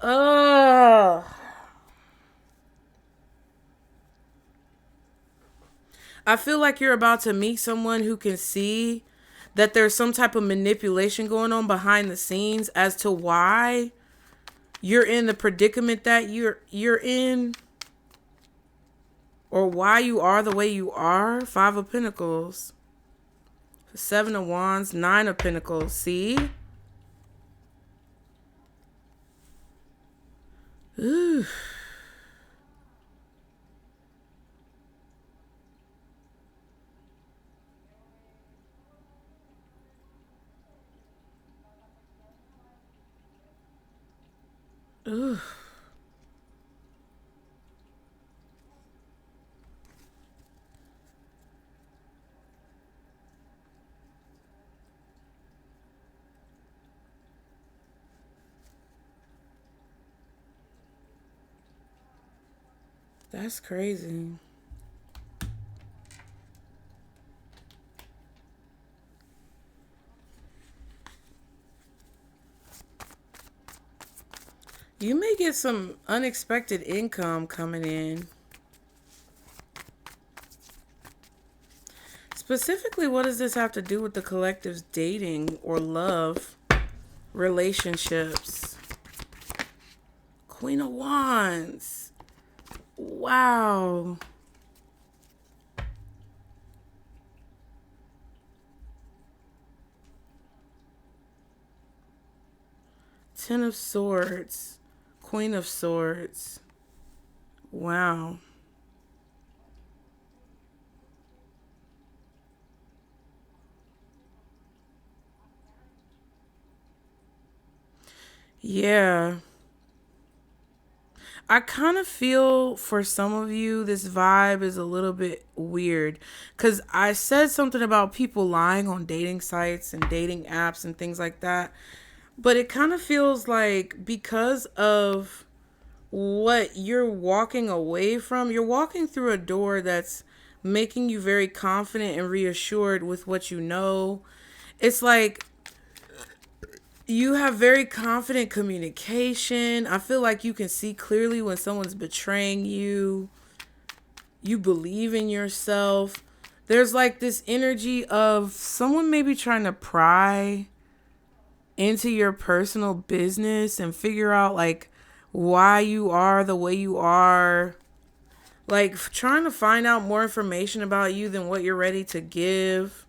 Ugh. I feel like you're about to meet someone who can see that there's some type of manipulation going on behind the scenes as to why you're in the predicament that you're in, or why you are the way you are. Five of Pentacles. Seven of Wands, Nine of Pentacles. See? Ooh. Ooh. That's crazy. You may get some unexpected income coming in. Specifically, what does this have to do with the collective's dating or love relationships? Queen of Wands. Wow. Ten of Swords. Queen of Swords. Wow. Yeah. I kind of feel for some of you, this vibe is a little bit weird. Because I said something about people lying on dating sites and dating apps and things like that. But it kind of feels like because of what you're walking away from, you're walking through a door that's making you very confident and reassured with what you know. It's like you have very confident communication. I feel like you can see clearly when someone's betraying you. You believe in yourself. There's like this energy of someone maybe trying to pry into your personal business and figure out like why you are the way you are. Like trying to find out more information about you than what you're ready to give.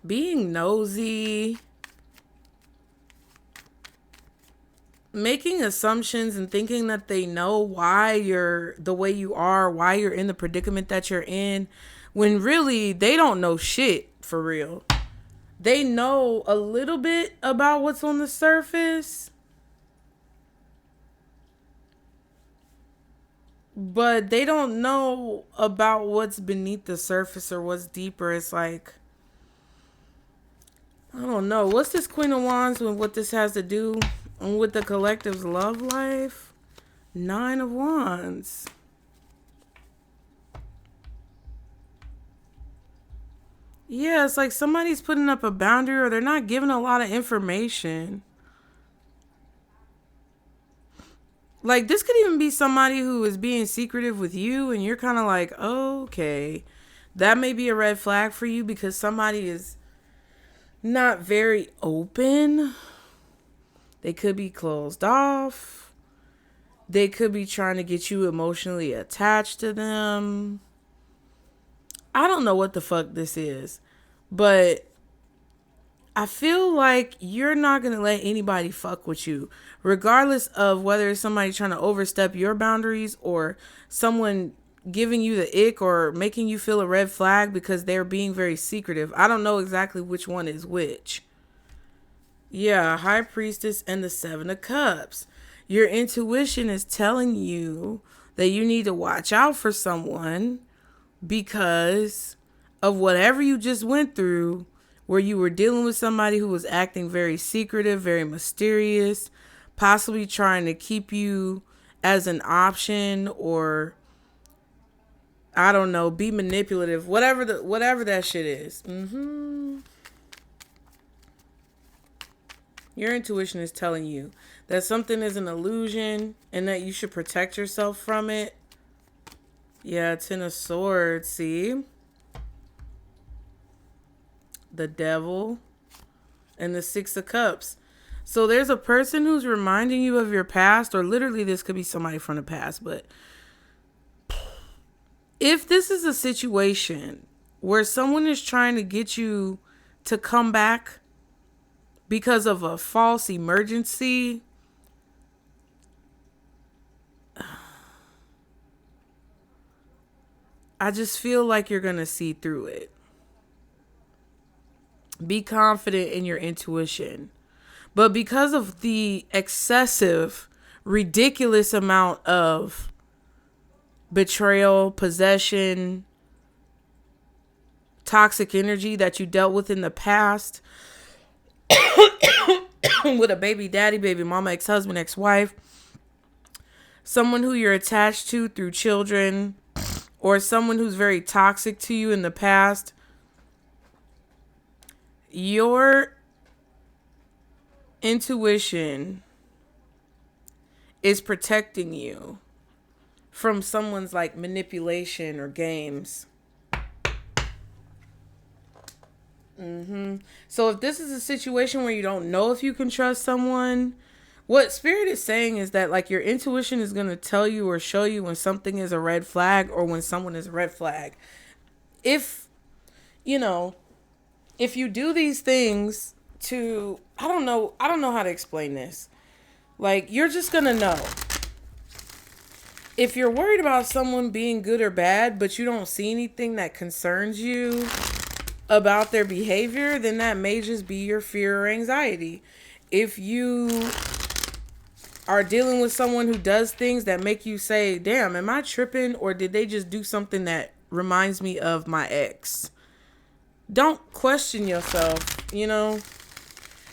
Being nosy. Making assumptions and thinking that they know why you're the way you are, why you're in the predicament that you're in, when really they don't know shit for real. They know a little bit about what's on the surface, but they don't know about what's beneath the surface or what's deeper. It's like, I don't know. What's this Queen of Wands and what this has to do with the collective's love life? Nine of Wands. Yeah, it's like somebody's putting up a boundary or they're not giving a lot of information. Like, this could even be somebody who is being secretive with you and you're kind of like, oh, okay, that may be a red flag for you because somebody is not very open. They could be closed off. They could be trying to get you emotionally attached to them. I don't know what the fuck this is, but I feel like you're not going to let anybody fuck with you, regardless of whether it's somebody trying to overstep your boundaries or someone giving you the ick or making you feel a red flag because they're being very secretive. I don't know exactly which one is which. Yeah, High Priestess and the Seven of Cups. Your intuition is telling you that you need to watch out for someone because of whatever you just went through, where you were dealing with somebody who was acting very secretive, very mysterious, possibly trying to keep you as an option or, I don't know, be manipulative, whatever that shit is. Your intuition is telling you that something is an illusion and that you should protect yourself from it. Yeah, Ten of Swords, see? The Devil and the Six of Cups. So there's a person who's reminding you of your past, or literally this could be somebody from the past, but if this is a situation where someone is trying to get you to come back because of a false emergency, I just feel like you're going to see through it. Be confident in your intuition. But because of the excessive, ridiculous amount of betrayal, possession, toxic energy that you dealt with in the past with a baby daddy, baby mama, ex-husband, ex-wife, someone who you're attached to through children, or someone who's very toxic to you in the past, your intuition is protecting you from someone's like manipulation or games. So if this is a situation where you don't know if you can trust someone, what Spirit is saying is that like your intuition is going to tell you or show you when something is a red flag or when someone is a red flag. If, you know, if you do these things to, I don't know how to explain this. Like, you're just going to know. If you're worried about someone being good or bad, but you don't see anything that concerns you about their behavior, then that may just be your fear or anxiety. If you are dealing with someone who does things that make you say, damn, am I tripping? Or did they just do something that reminds me of my ex? Don't question yourself, you know?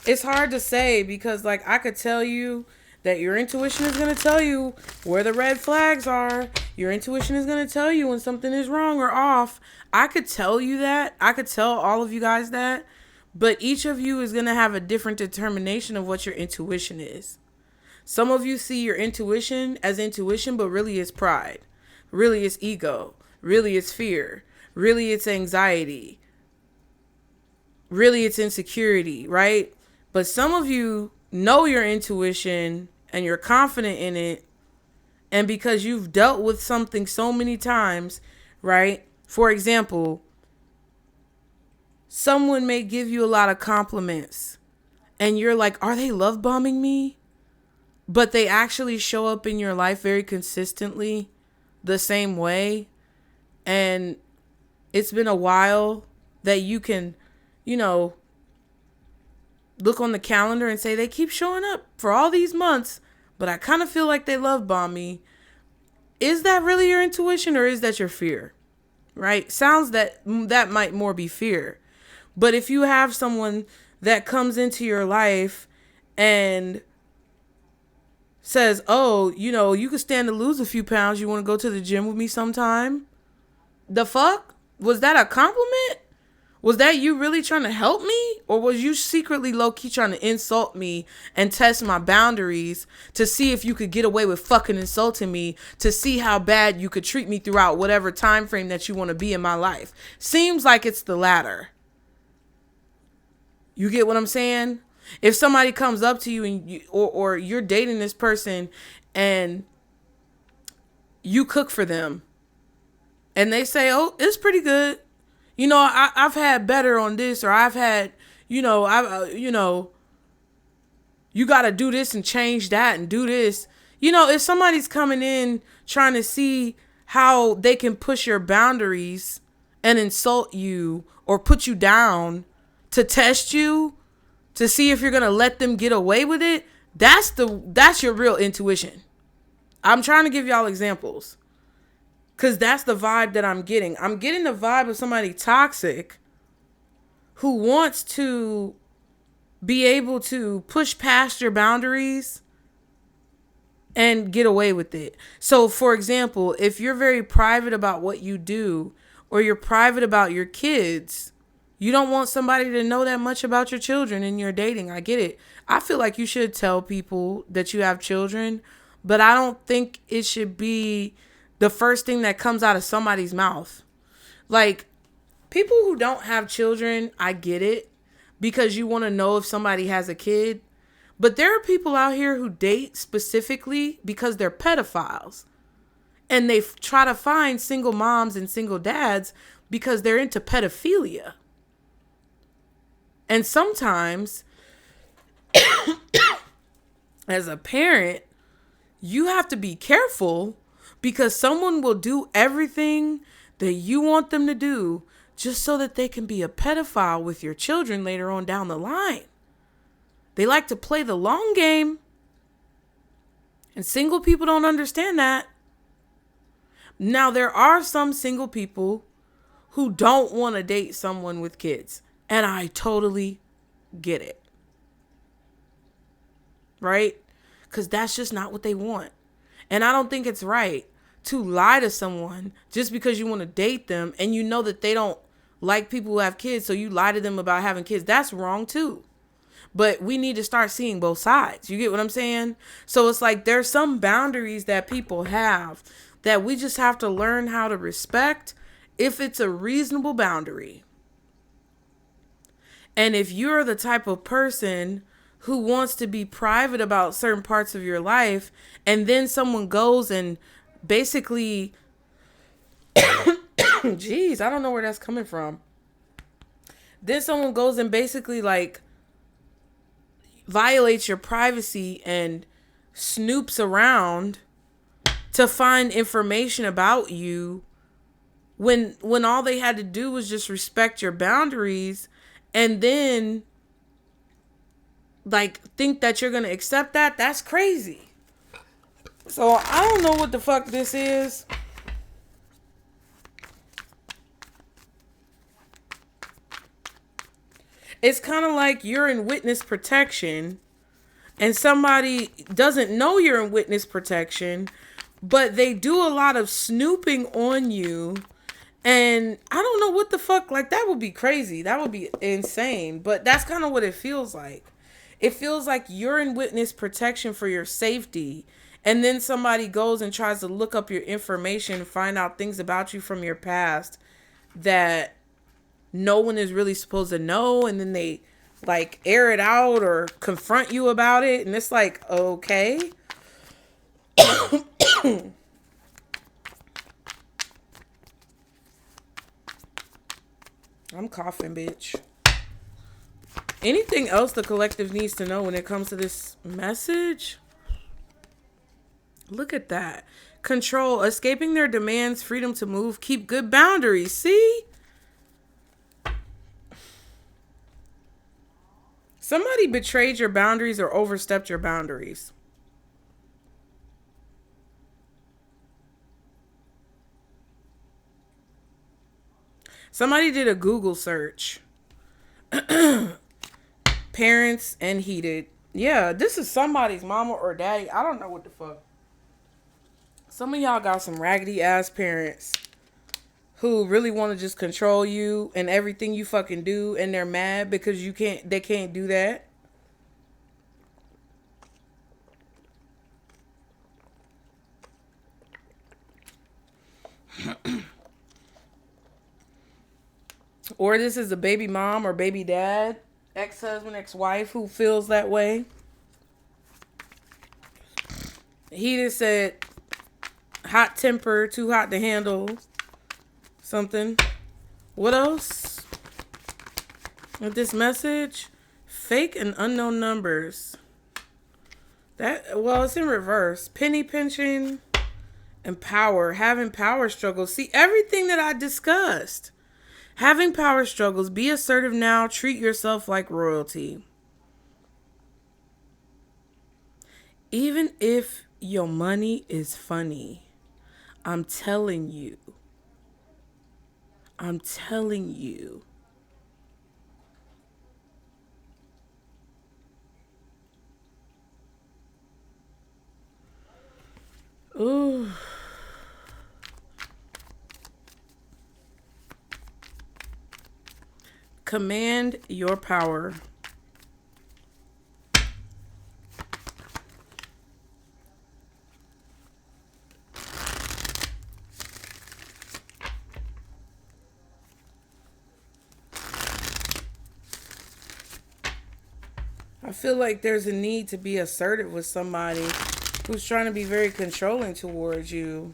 It's hard to say because, like, I could tell you that your intuition is going to tell you where the red flags are. Your intuition is going to tell you when something is wrong or off. I could tell you that. I could tell all of you guys that. But each of you is going to have a different determination of what your intuition is. Some of you see your intuition as intuition, but really it's pride. Really it's ego. Really it's fear. Really it's anxiety. Really it's insecurity, right? But some of you know your intuition and you're confident in it. And because you've dealt with something so many times, right? For example, someone may give you a lot of compliments and you're like, are they love bombing me? But they actually show up in your life very consistently the same way. And it's been a while that you can, you know, look on the calendar and say they keep showing up for all these months, but I kind of feel like they love bomb me. Is that really your intuition or is that your fear? Right? Sounds that might more be fear. But if you have someone that comes into your life and says, oh, you know, you could stand to lose a few pounds. You want to go to the gym with me sometime? The fuck? Was that a compliment? Was that you really trying to help me? Or was you secretly low-key trying to insult me and test my boundaries to see if you could get away with fucking insulting me, to see how bad you could treat me throughout whatever time frame that you want to be in my life? Seems like it's the latter. You get what I'm saying? If somebody comes up to you and or you're dating this person and you cook for them and they say, oh, it's pretty good. You know, I've had better on this, or I've had, you know, you got to do this and change that and do this. You know, if somebody's coming in trying to see how they can push your boundaries and insult you or put you down to test you, to see if you're going to let them get away with it, that's your real intuition. I'm trying to give y'all examples. Because that's the vibe that I'm getting. I'm getting the vibe of somebody toxic who wants to be able to push past your boundaries and get away with it. So, for example, if you're very private about what you do, or you're private about your kids, you don't want somebody to know that much about your children in your dating. I get it. I feel like you should tell people that you have children, but I don't think it should be the first thing that comes out of somebody's mouth. Like, people who don't have children, I get it, because you want to know if somebody has a kid. But there are people out here who date specifically because they're pedophiles. And they try to find single moms and single dads because they're into pedophilia. And sometimes, as a parent, you have to be careful because someone will do everything that you want them to do just so that they can be a pedophile with your children later on down the line. They like to play the long game. And single people don't understand that. Now, there are some single people who don't want to date someone with kids. And I totally get it. Right? Because that's just not what they want. And I don't think it's right to lie to someone just because you want to date them and you know that they don't like people who have kids, so you lie to them about having kids. That's wrong too. But we need to start seeing both sides. You get what I'm saying? So it's like there's some boundaries that people have that we just have to learn how to respect if it's a reasonable boundary. And if you're the type of person who wants to be private about certain parts of your life, and then someone goes and basically, geez, I don't know where that's coming from. Then someone goes and basically like violates your privacy and snoops around to find information about you when all they had to do was just respect your boundaries, and then like think that you're going to accept that. That's crazy. So I don't know what the fuck this is. It's kind of like you're in witness protection and somebody doesn't know you're in witness protection, but they do a lot of snooping on you. And I don't know what the fuck, like that would be crazy. That would be insane. But that's kind of what it feels like. It feels like you're in witness protection for your safety. And then somebody goes and tries to look up your information, find out things about you from your past that no one is really supposed to know, and then they like air it out or confront you about it, and it's like, okay. I'm coughing, bitch. Anything else the collective needs to know when it comes to this message? Look at that. Control, escaping their demands, freedom to move, keep good boundaries. See? Somebody betrayed your boundaries or overstepped your boundaries. Somebody did a Google search. Parents and heated. Yeah, this is somebody's mama or daddy. I don't know what the fuck. Some of y'all got some raggedy ass parents who really want to just control you and everything you fucking do, and they're mad because they can't do that. Or this is a baby mom or baby dad, ex-husband, ex-wife who feels that way. He just said hot temper, too hot to handle. Something. What else? With this message, fake and unknown numbers. It's in reverse. Penny pinching and power. Having power struggles. See, everything that I discussed. Having power struggles. Be assertive now. Treat yourself like royalty. Even if your money is funny, I'm telling you. Ooh. Command your power. I feel like there's a need to be assertive with somebody who's trying to be very controlling towards you.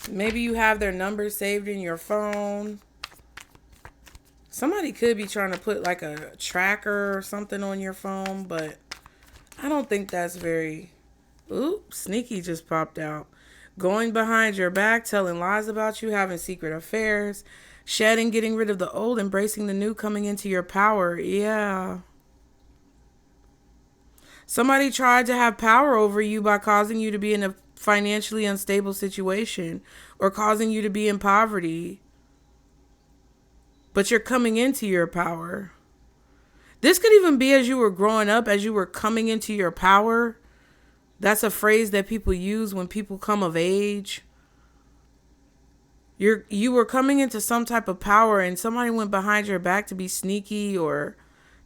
Maybe you have their number saved in your phone. Somebody could be trying to put like a tracker or something on your phone, but I don't think that's very... Oops, sneaky just popped out. Going behind your back, telling lies about you, having secret affairs, shedding, getting rid of the old, embracing the new, coming into your power. Yeah. Somebody tried to have power over you by causing you to be in a financially unstable situation or causing you to be in poverty. But you're coming into your power. This could even be as you were growing up, as you were coming into your power. That's a phrase that people use when people come of age. You were coming into some type of power and somebody went behind your back to be sneaky or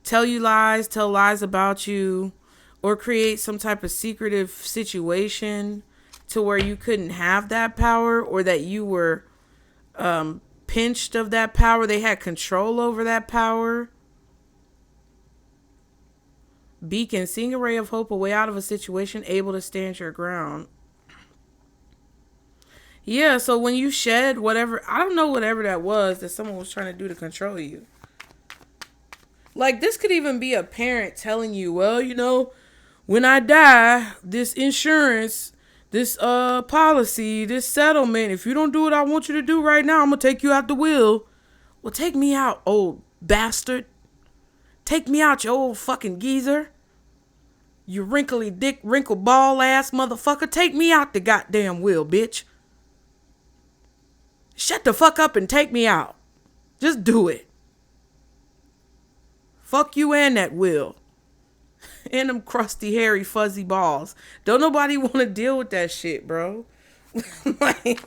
tell you lies, tell lies about you, or create some type of secretive situation to where you couldn't have that power, or that you were pinched of that power. They had control over that power. Beacon, seeing a ray of hope, a way out of a situation, able to stand your ground. Yeah, so when you shed whatever, I don't know, whatever that was that someone was trying to do to control you. Like, this could even be a parent telling you, well, you know, when I die, this insurance, this policy, this settlement, if you don't do what I want you to do right now, I'm going to take you out the will. Well, take me out, old bastard. Take me out, you old fucking geezer. You wrinkly dick, wrinkle ball ass motherfucker. Take me out the goddamn will, bitch. Shut the fuck up and take me out. Just do it. Fuck you and that will. And them crusty, hairy, fuzzy balls. Don't nobody want to deal with that shit, bro. Like,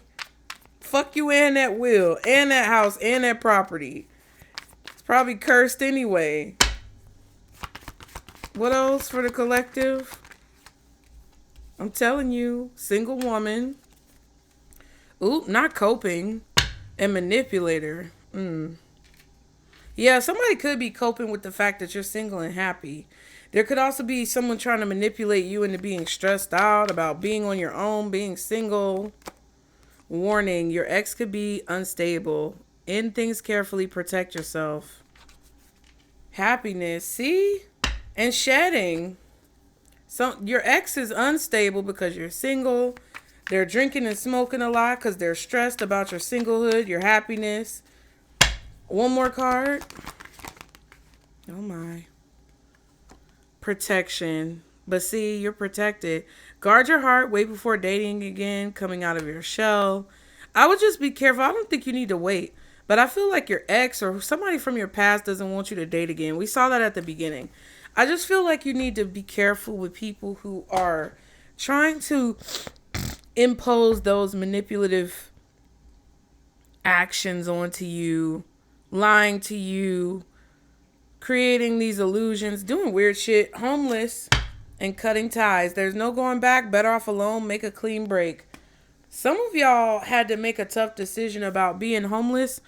fuck you and that will. And that house and that property. It's probably cursed anyway. What else for the collective? I'm telling you, single woman. Oop, not coping. And manipulator. Yeah, somebody could be coping with the fact that you're single and happy. There could also be someone trying to manipulate you into being stressed out about being on your own, being single. Warning, your ex could be unstable. End things carefully, protect yourself. Happiness, see? And shedding. So your ex is unstable because you're single. They're drinking and smoking a lot because they're stressed about your singlehood, your happiness. One more card. Oh my. Protection. But see, you're protected. Guard your heart. Wait before dating again. Coming out of your shell. I would just be careful. I don't think you need to wait. But I feel like your ex or somebody from your past doesn't want you to date again. We saw that at the beginning. I just feel like you need to be careful with people who are trying to impose those manipulative actions onto you, lying to you, creating these illusions, doing weird shit, homeless, and cutting ties. There's no going back. Better off alone. Make a clean break. Some of y'all had to make a tough decision about being homeless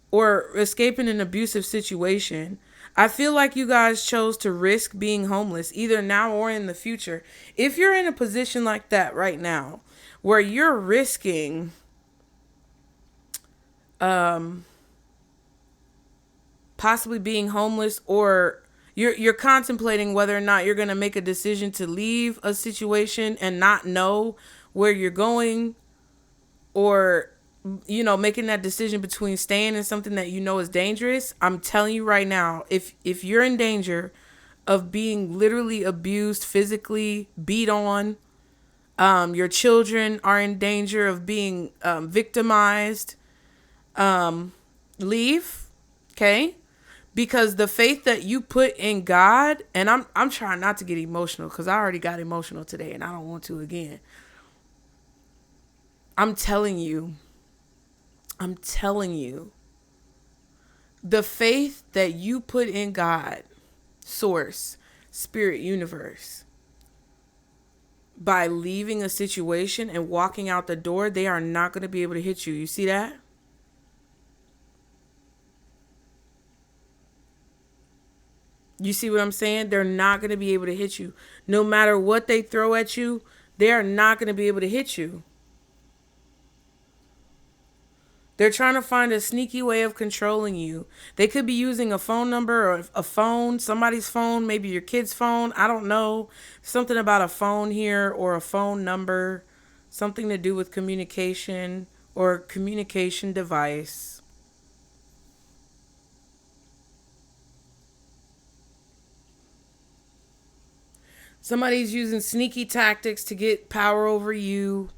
or escaping an abusive situation. I feel like you guys chose to risk being homeless either now or in the future. If you're in a position like that right now, where you're risking possibly being homeless, or you're contemplating whether or not you're going to make a decision to leave a situation and not know where you're going, or you know, making that decision between staying in something that you know is dangerous. I'm telling you right now, if you're in danger of being literally abused, physically beat on, your children are in danger of being victimized, leave, okay? Because the faith that you put in God, and I'm trying not to get emotional because I already got emotional today and I don't want to again. I'm telling you, the faith that you put in God, source, spirit, universe, by leaving a situation and walking out the door, they are not going to be able to hit you. You see that? You see what I'm saying? They're not going to be able to hit you. No matter what they throw at you, they are not going to be able to hit you. They're trying to find a sneaky way of controlling you. They could be using a phone number or a phone, somebody's phone, maybe your kid's phone. I don't know. Something about a phone here or a phone number. Something to do with communication or communication device. Somebody's using sneaky tactics to get power over you.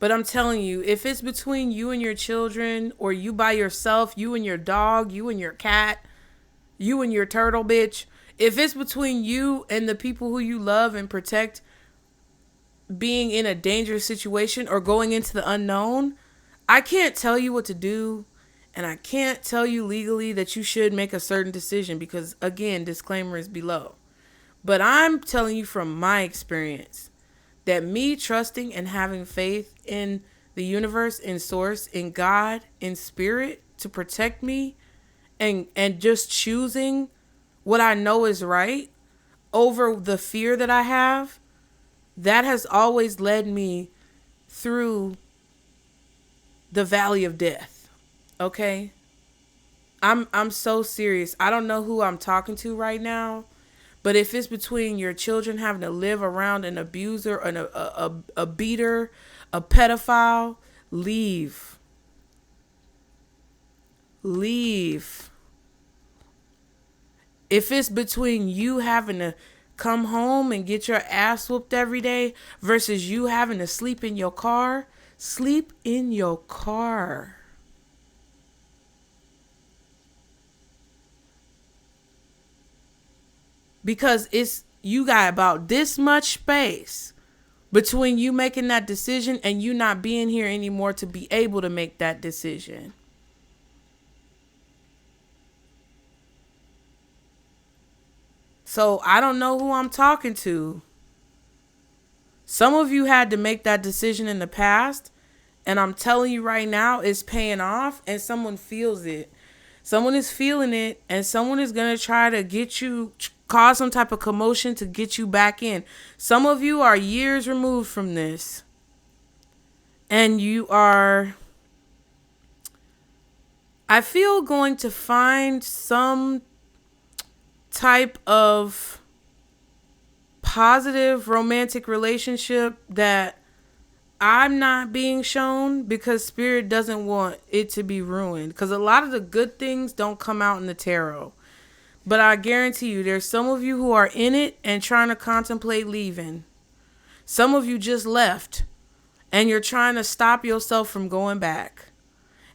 But I'm telling you, if it's between you and your children, or you by yourself, you and your dog, you and your cat, you and your turtle bitch, if it's between you and the people who you love and protect being in a dangerous situation or going into the unknown, I can't tell you what to do. And I can't tell you legally that you should make a certain decision because, again, disclaimer is below. But I'm telling you from my experience that me trusting and having faith in the universe, in source, in God, in spirit to protect me, and just choosing what I know is right over the fear that I have, that has always led me through the valley of death. Okay? I'm so serious. I don't know who I'm talking to right now, but if it's between your children having to live around an abuser, a beater, a pedophile, leave. Leave. If it's between you having to come home and get your ass whooped every day versus you having to sleep in your car, sleep in your car. Because you got about this much space between you making that decision and you not being here anymore to be able to make that decision. So I don't know who I'm talking to. Some of you had to make that decision in the past, and I'm telling you right now, it's paying off, and someone feels it. Someone is feeling it, and someone is going to try to get you, cause some type of commotion to get you back in. Some of you are years removed from this, and you are, I feel, going to find some type of positive romantic relationship that I'm not being shown because spirit doesn't want it to be ruined. Because a lot of the good things don't come out in the tarot. But I guarantee you, there's some of you who are in it and trying to contemplate leaving. Some of you just left and you're trying to stop yourself from going back.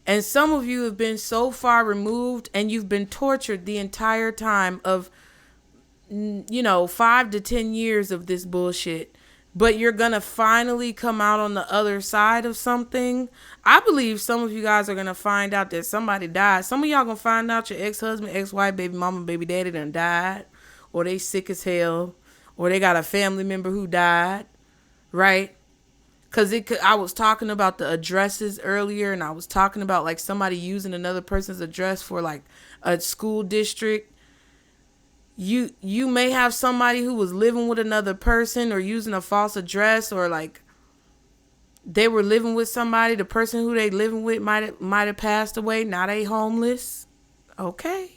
And some of you have been so far removed and you've been tortured the entire time of, 5 to 10 years of this bullshit. But you're going to finally come out on the other side of something. I believe some of you guys are going to find out that somebody died. Some of y'all going to find out your ex-husband, ex-wife, baby mama, baby daddy done died. Or they sick as hell. Or they got a family member who died. Right? Because I was talking about the addresses earlier. And I was talking about like somebody using another person's address for like a school district. You may have somebody who was living with another person or using a false address, or like they were living with somebody. The person who they living with might have passed away. Now they homeless. Okay.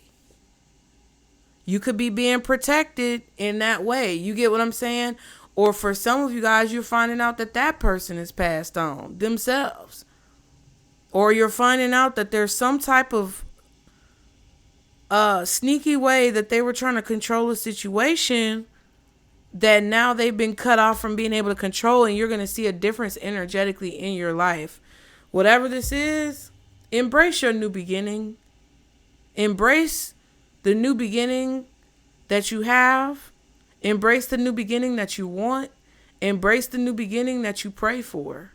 You could be being protected in that way. You get what I'm saying? Or for some of you guys, you're finding out that that person has passed on themselves. Or you're finding out that there's some type of sneaky way that they were trying to control a situation that now they've been cut off from being able to control, and you're going to see a difference energetically in your life. Whatever this is, embrace your new beginning. Embrace the new beginning that you have. Embrace the new beginning that you want. Embrace the new beginning that you pray for.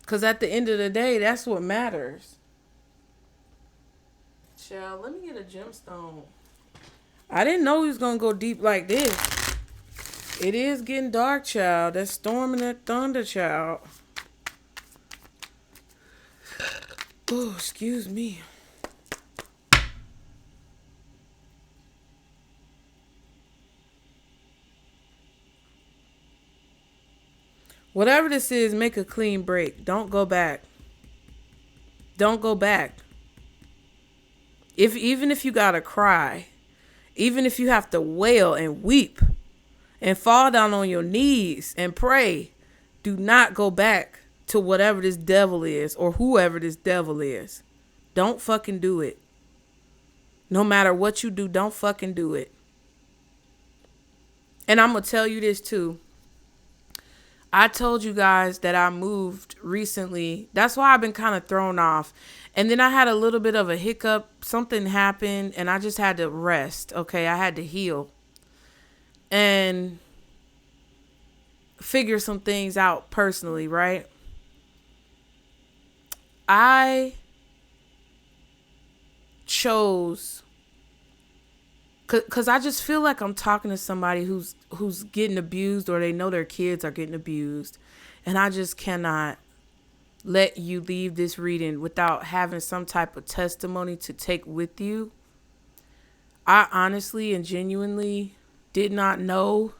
Because at the end of the day, that's what matters. Child, let me get a gemstone. I didn't know he was going to go deep like this. It is getting dark, child. That storm and that thunder, child. Oh, excuse me. Whatever this is, make a clean break. Don't go back. Don't go back. Even if you gotta cry, even if you have to wail and weep and fall down on your knees and pray, do not go back to whatever this devil is or whoever this devil is. Don't fucking do it. No matter what you do, don't fucking do it. And I'm going to tell you this too. I told you guys that I moved recently. That's why I've been kind of thrown off. And then I had a little bit of a hiccup. Something happened and I just had to rest. Okay, I had to heal. And figure some things out personally, right? I chose, because I just feel like I'm talking to somebody who's getting abused, or they know their kids are getting abused. And I just cannot let you leave this reading without having some type of testimony to take with you. I honestly and genuinely did not know.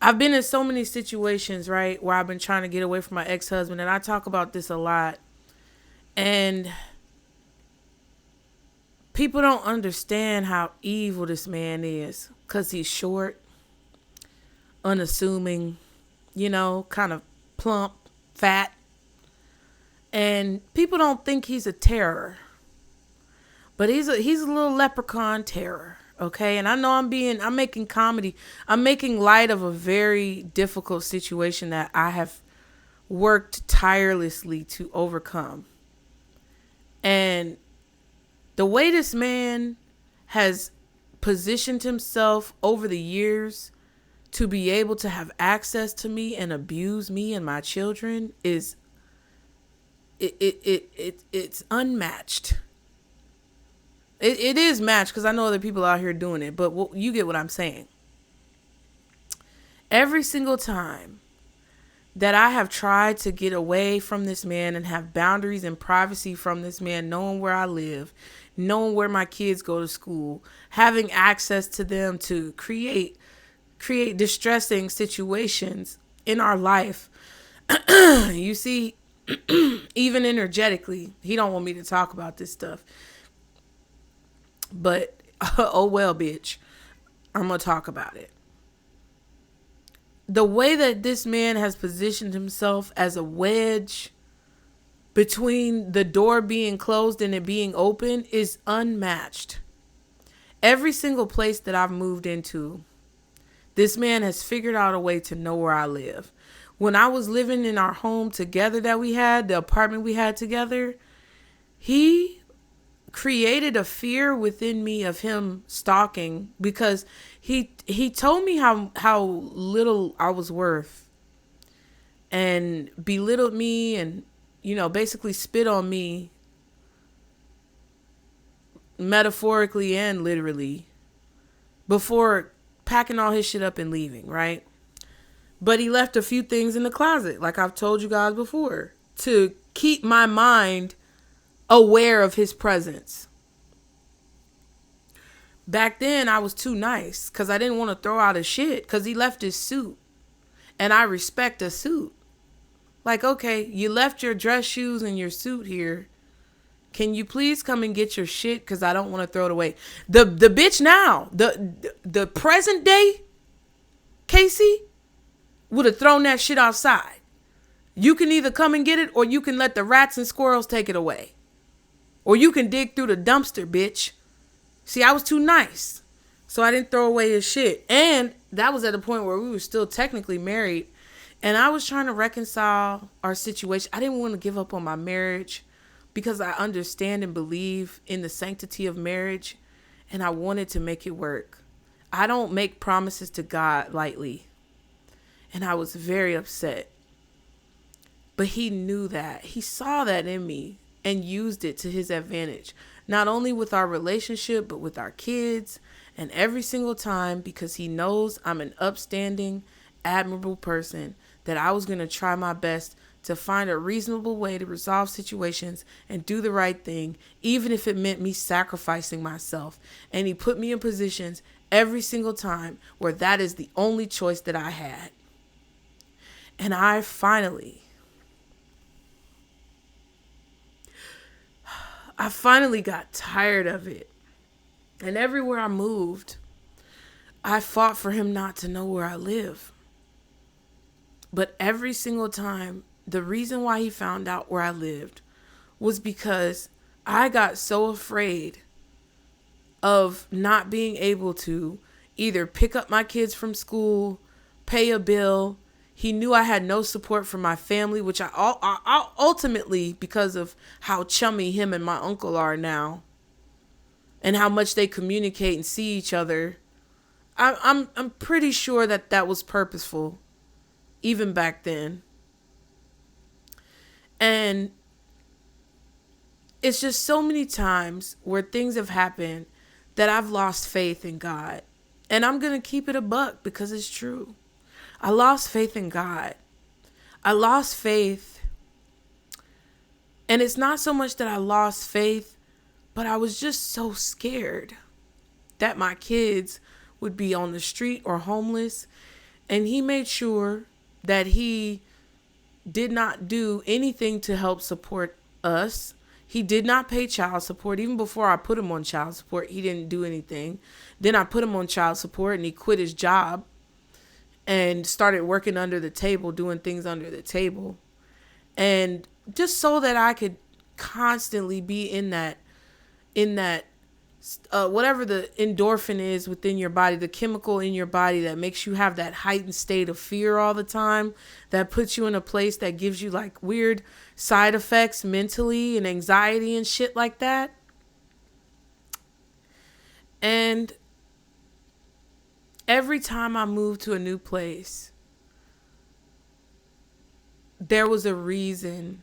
I've been in so many situations, right, where I've been trying to get away from my ex-husband, and I talk about this a lot. And people don't understand how evil this man is, because he's short, unassuming, kind of plump, fat. And people don't think he's a terror. But he's a little leprechaun terror. Okay, and I know I'm making comedy. I'm making light of a very difficult situation that I have worked tirelessly to overcome. And the way this man has positioned himself over the years to be able to have access to me and abuse me and my children is it's unmatched. It is matched, because I know other people out here doing it, but you get what I'm saying. Every single time that I have tried to get away from this man and have boundaries and privacy from this man, knowing where I live, knowing where my kids go to school, having access to them to create distressing situations in our life, you see, even energetically, he don't want me to talk about this stuff. But, oh well, bitch, I'm going to talk about it. The way that this man has positioned himself as a wedge between the door being closed and it being open is unmatched. Every single place that I've moved into, this man has figured out a way to know where I live. When I was living in our home together that we had, the apartment we had together, he created a fear within me of him stalking, because he told me how little I was worth and belittled me and, basically spit on me metaphorically and literally before packing all his shit up and leaving, right? But he left a few things in the closet, like I've told you guys before, to keep my mind aware of his presence. Back then, I was too nice because I didn't want to throw out his shit, because he left his suit. And I respect a suit. Like, okay, you left your dress shoes and your suit here. Can you please come and get your shit, because I don't want to throw it away. The bitch now, the present day Casey would have thrown that shit outside. You can either come and get it, or you can let the rats and squirrels take it away. Or you can dig through the dumpster, bitch. See, I was too nice, so I didn't throw away his shit. And that was at a point where we were still technically married. And I was trying to reconcile our situation. I didn't want to give up on my marriage, because I understand and believe in the sanctity of marriage. And I wanted to make it work. I don't make promises to God lightly. And I was very upset. But he knew that. He saw that in me and used it to his advantage. Not only with our relationship, but with our kids. And every single time, because he knows I'm an upstanding, admirable person, that I was going to try my best to find a reasonable way to resolve situations and do the right thing, even if it meant me sacrificing myself. And he put me in positions every single time where that is the only choice that I had. And I finally got tired of it. And everywhere I moved, I fought for him not to know where I live. But every single time, the reason why he found out where I lived was because I got so afraid of not being able to either pick up my kids from school, pay a bill. He knew I had no support from my family, which I ultimately, because of how chummy him and my uncle are now and how much they communicate and see each other, I'm pretty sure that was purposeful, even back then. And it's just so many times where things have happened that I've lost faith in God. And I'm going to keep it a buck because it's true. I lost faith in God. I lost faith. And it's not so much that I lost faith, but I was just so scared that my kids would be on the street or homeless. And he made sure that he did not do anything to help support us. He did not pay child support. Even before I put him on child support, he didn't do anything. Then I put him on child support and he quit his job and started working under the table, doing things under the table. And just so that I could constantly be in that whatever the endorphin is within your body, the chemical in your body that makes you have that heightened state of fear all the time, that puts you in a place that gives you like weird side effects mentally and anxiety and shit like that. And every time I moved to a new place, there was a reason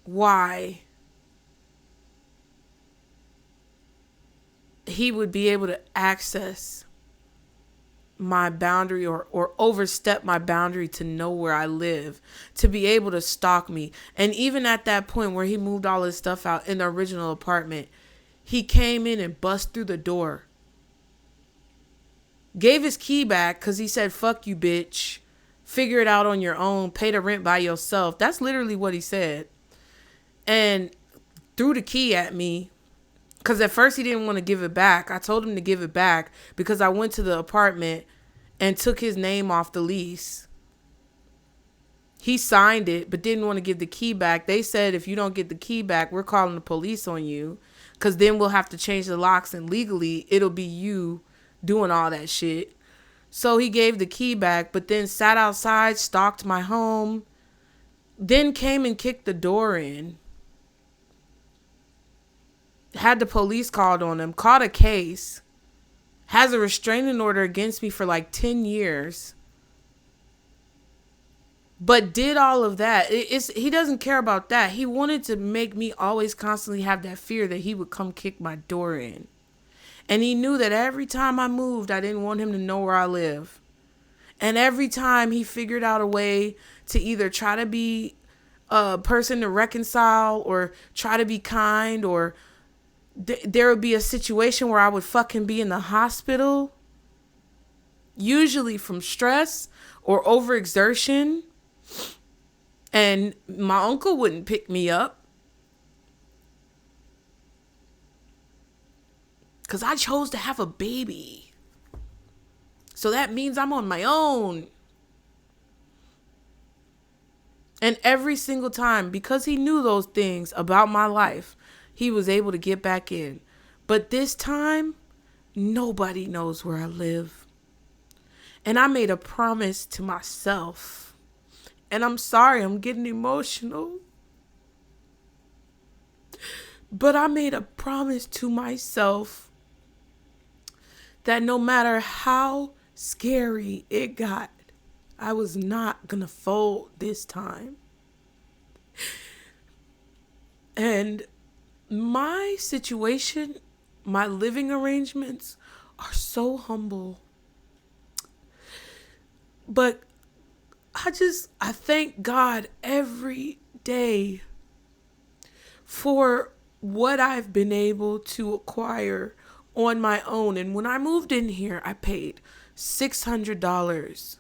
why he would be able to access my boundary or overstep my boundary to know where I live, to be able to stalk me. And even at that point where he moved all his stuff out in the original apartment, he came in and bust through the door. Gave his key back because he said, "Fuck you, bitch. Figure it out on your own. Pay the rent by yourself." That's literally what he said. And threw the key at me. Because at first he didn't want to give it back. I told him to give it back because I went to the apartment and took his name off the lease. He signed it, but didn't want to give the key back. They said, if you don't get the key back, we're calling the police on you. Because then we'll have to change the locks and legally it'll be you doing all that shit. So he gave the key back, but then sat outside, stalked my home, then came and kicked the door in. Had the police called on him, caught a case, has a restraining order against me for like 10 years. But did all of that. He doesn't care about that. He wanted to make me always constantly have that fear that he would come kick my door in. And he knew that every time I moved, I didn't want him to know where I live. And every time he figured out a way to either try to be a person to reconcile or try to be kind, or there would be a situation where I would fucking be in the hospital, usually from stress or overexertion, and my uncle wouldn't pick me up because I chose to have a baby. So that means I'm on my own. And every single time, because he knew those things about my life, he was able to get back in. But this time, nobody knows where I live. And I made a promise to myself. And I'm sorry, I'm getting emotional. But I made a promise to myself that no matter how scary it got, I was not gonna fold this time. And my situation, my living arrangements are so humble. But I thank God every day for what I've been able to acquire on my own. And when I moved in here, I paid $600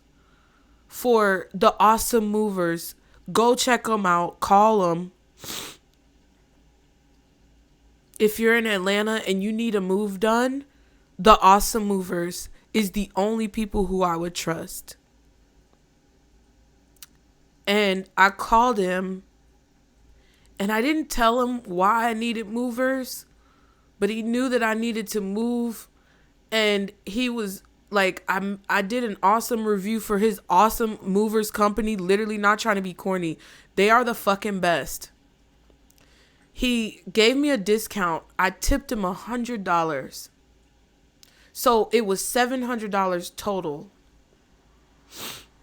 for the awesome movers. Go check them out. Call them. If you're in Atlanta and you need a move done, the awesome movers is the only people who I would trust. And I called him, and I didn't tell him why I needed movers, but he knew that I needed to move. And he was like, I did an awesome review for his awesome movers company, literally not trying to be corny. They are the fucking best. He gave me a discount. I tipped him $100. So it was $700 total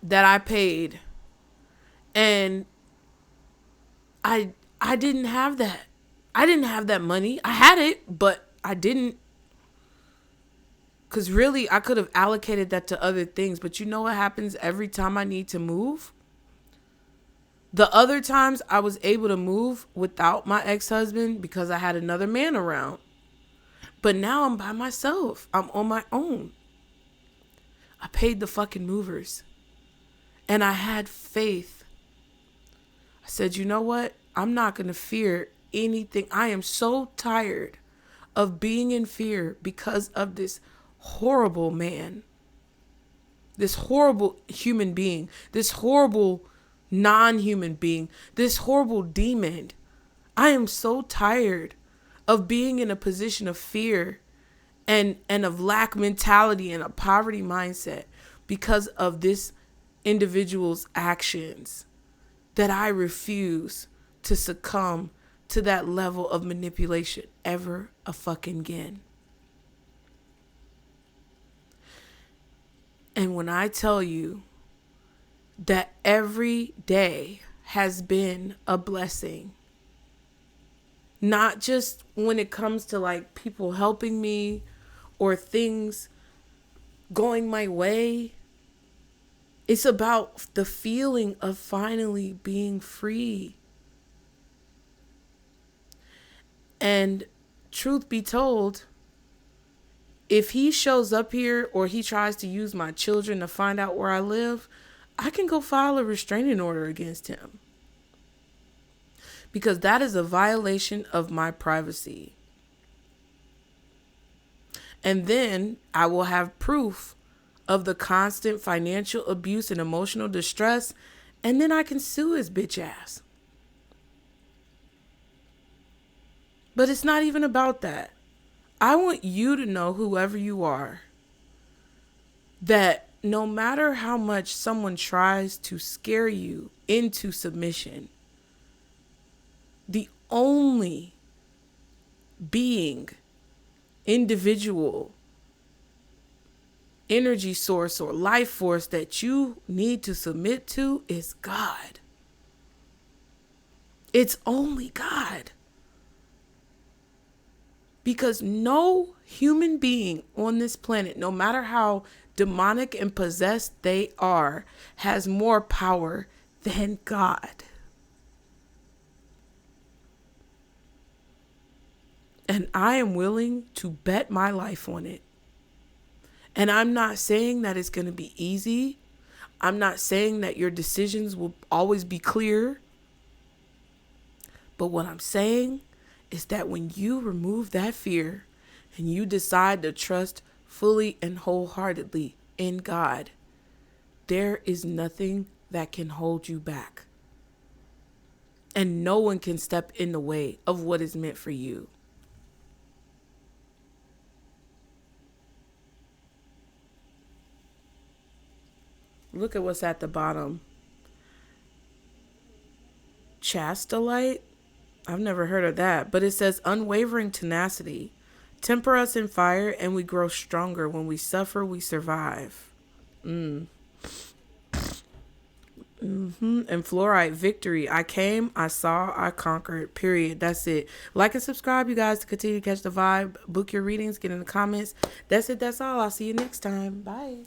that I paid. And I didn't have that. I didn't have that money. I had it, but I didn't. Because really, I could have allocated that to other things. But you know what happens every time I need to move? The other times I was able to move without my ex-husband because I had another man around. But now I'm by myself. I'm on my own. I paid the fucking movers. And I had faith. I said, you know what? I'm not going to fear anything. I am so tired of being in fear because of this horrible man. This horrible human being. This horrible non-human being. This horrible demon. I am so tired of being in a position of fear and of lack mentality and a poverty mindset because of this individual's actions, that I refuse to succumb to that level of manipulation ever a fucking again. And when I tell you that every day has been a blessing, not just when it comes to like people helping me or things going my way. It's about the feeling of finally being free. And truth be told, if he shows up here or he tries to use my children to find out where I live, I can go file a restraining order against him. Because that is a violation of my privacy. And then I will have proof of the constant financial abuse and emotional distress, and then I can sue his bitch ass. But it's not even about that. I want you to know, whoever you are, that no matter how much someone tries to scare you into submission, the only being, individual, energy source or life force that you need to submit to is God. It's only God. Because no human being on this planet, no matter how demonic and possessed they are, has more power than God. And I am willing to bet my life on it. And I'm not saying that it's going to be easy. I'm not saying that your decisions will always be clear. But what I'm saying is that when you remove that fear and you decide to trust fully and wholeheartedly in God, there is nothing that can hold you back. And no one can step in the way of what is meant for you. Look at what's at the bottom. Chastolite? I've never heard of that. But it says unwavering tenacity. Temper us in fire and we grow stronger. When we suffer, we survive. And fluorite, victory. I came, I saw, I conquered. Period. That's it. Like and subscribe, you guys, to continue to catch the vibe. Book your readings. Get in the comments. That's it. That's all. I'll see you next time. Bye.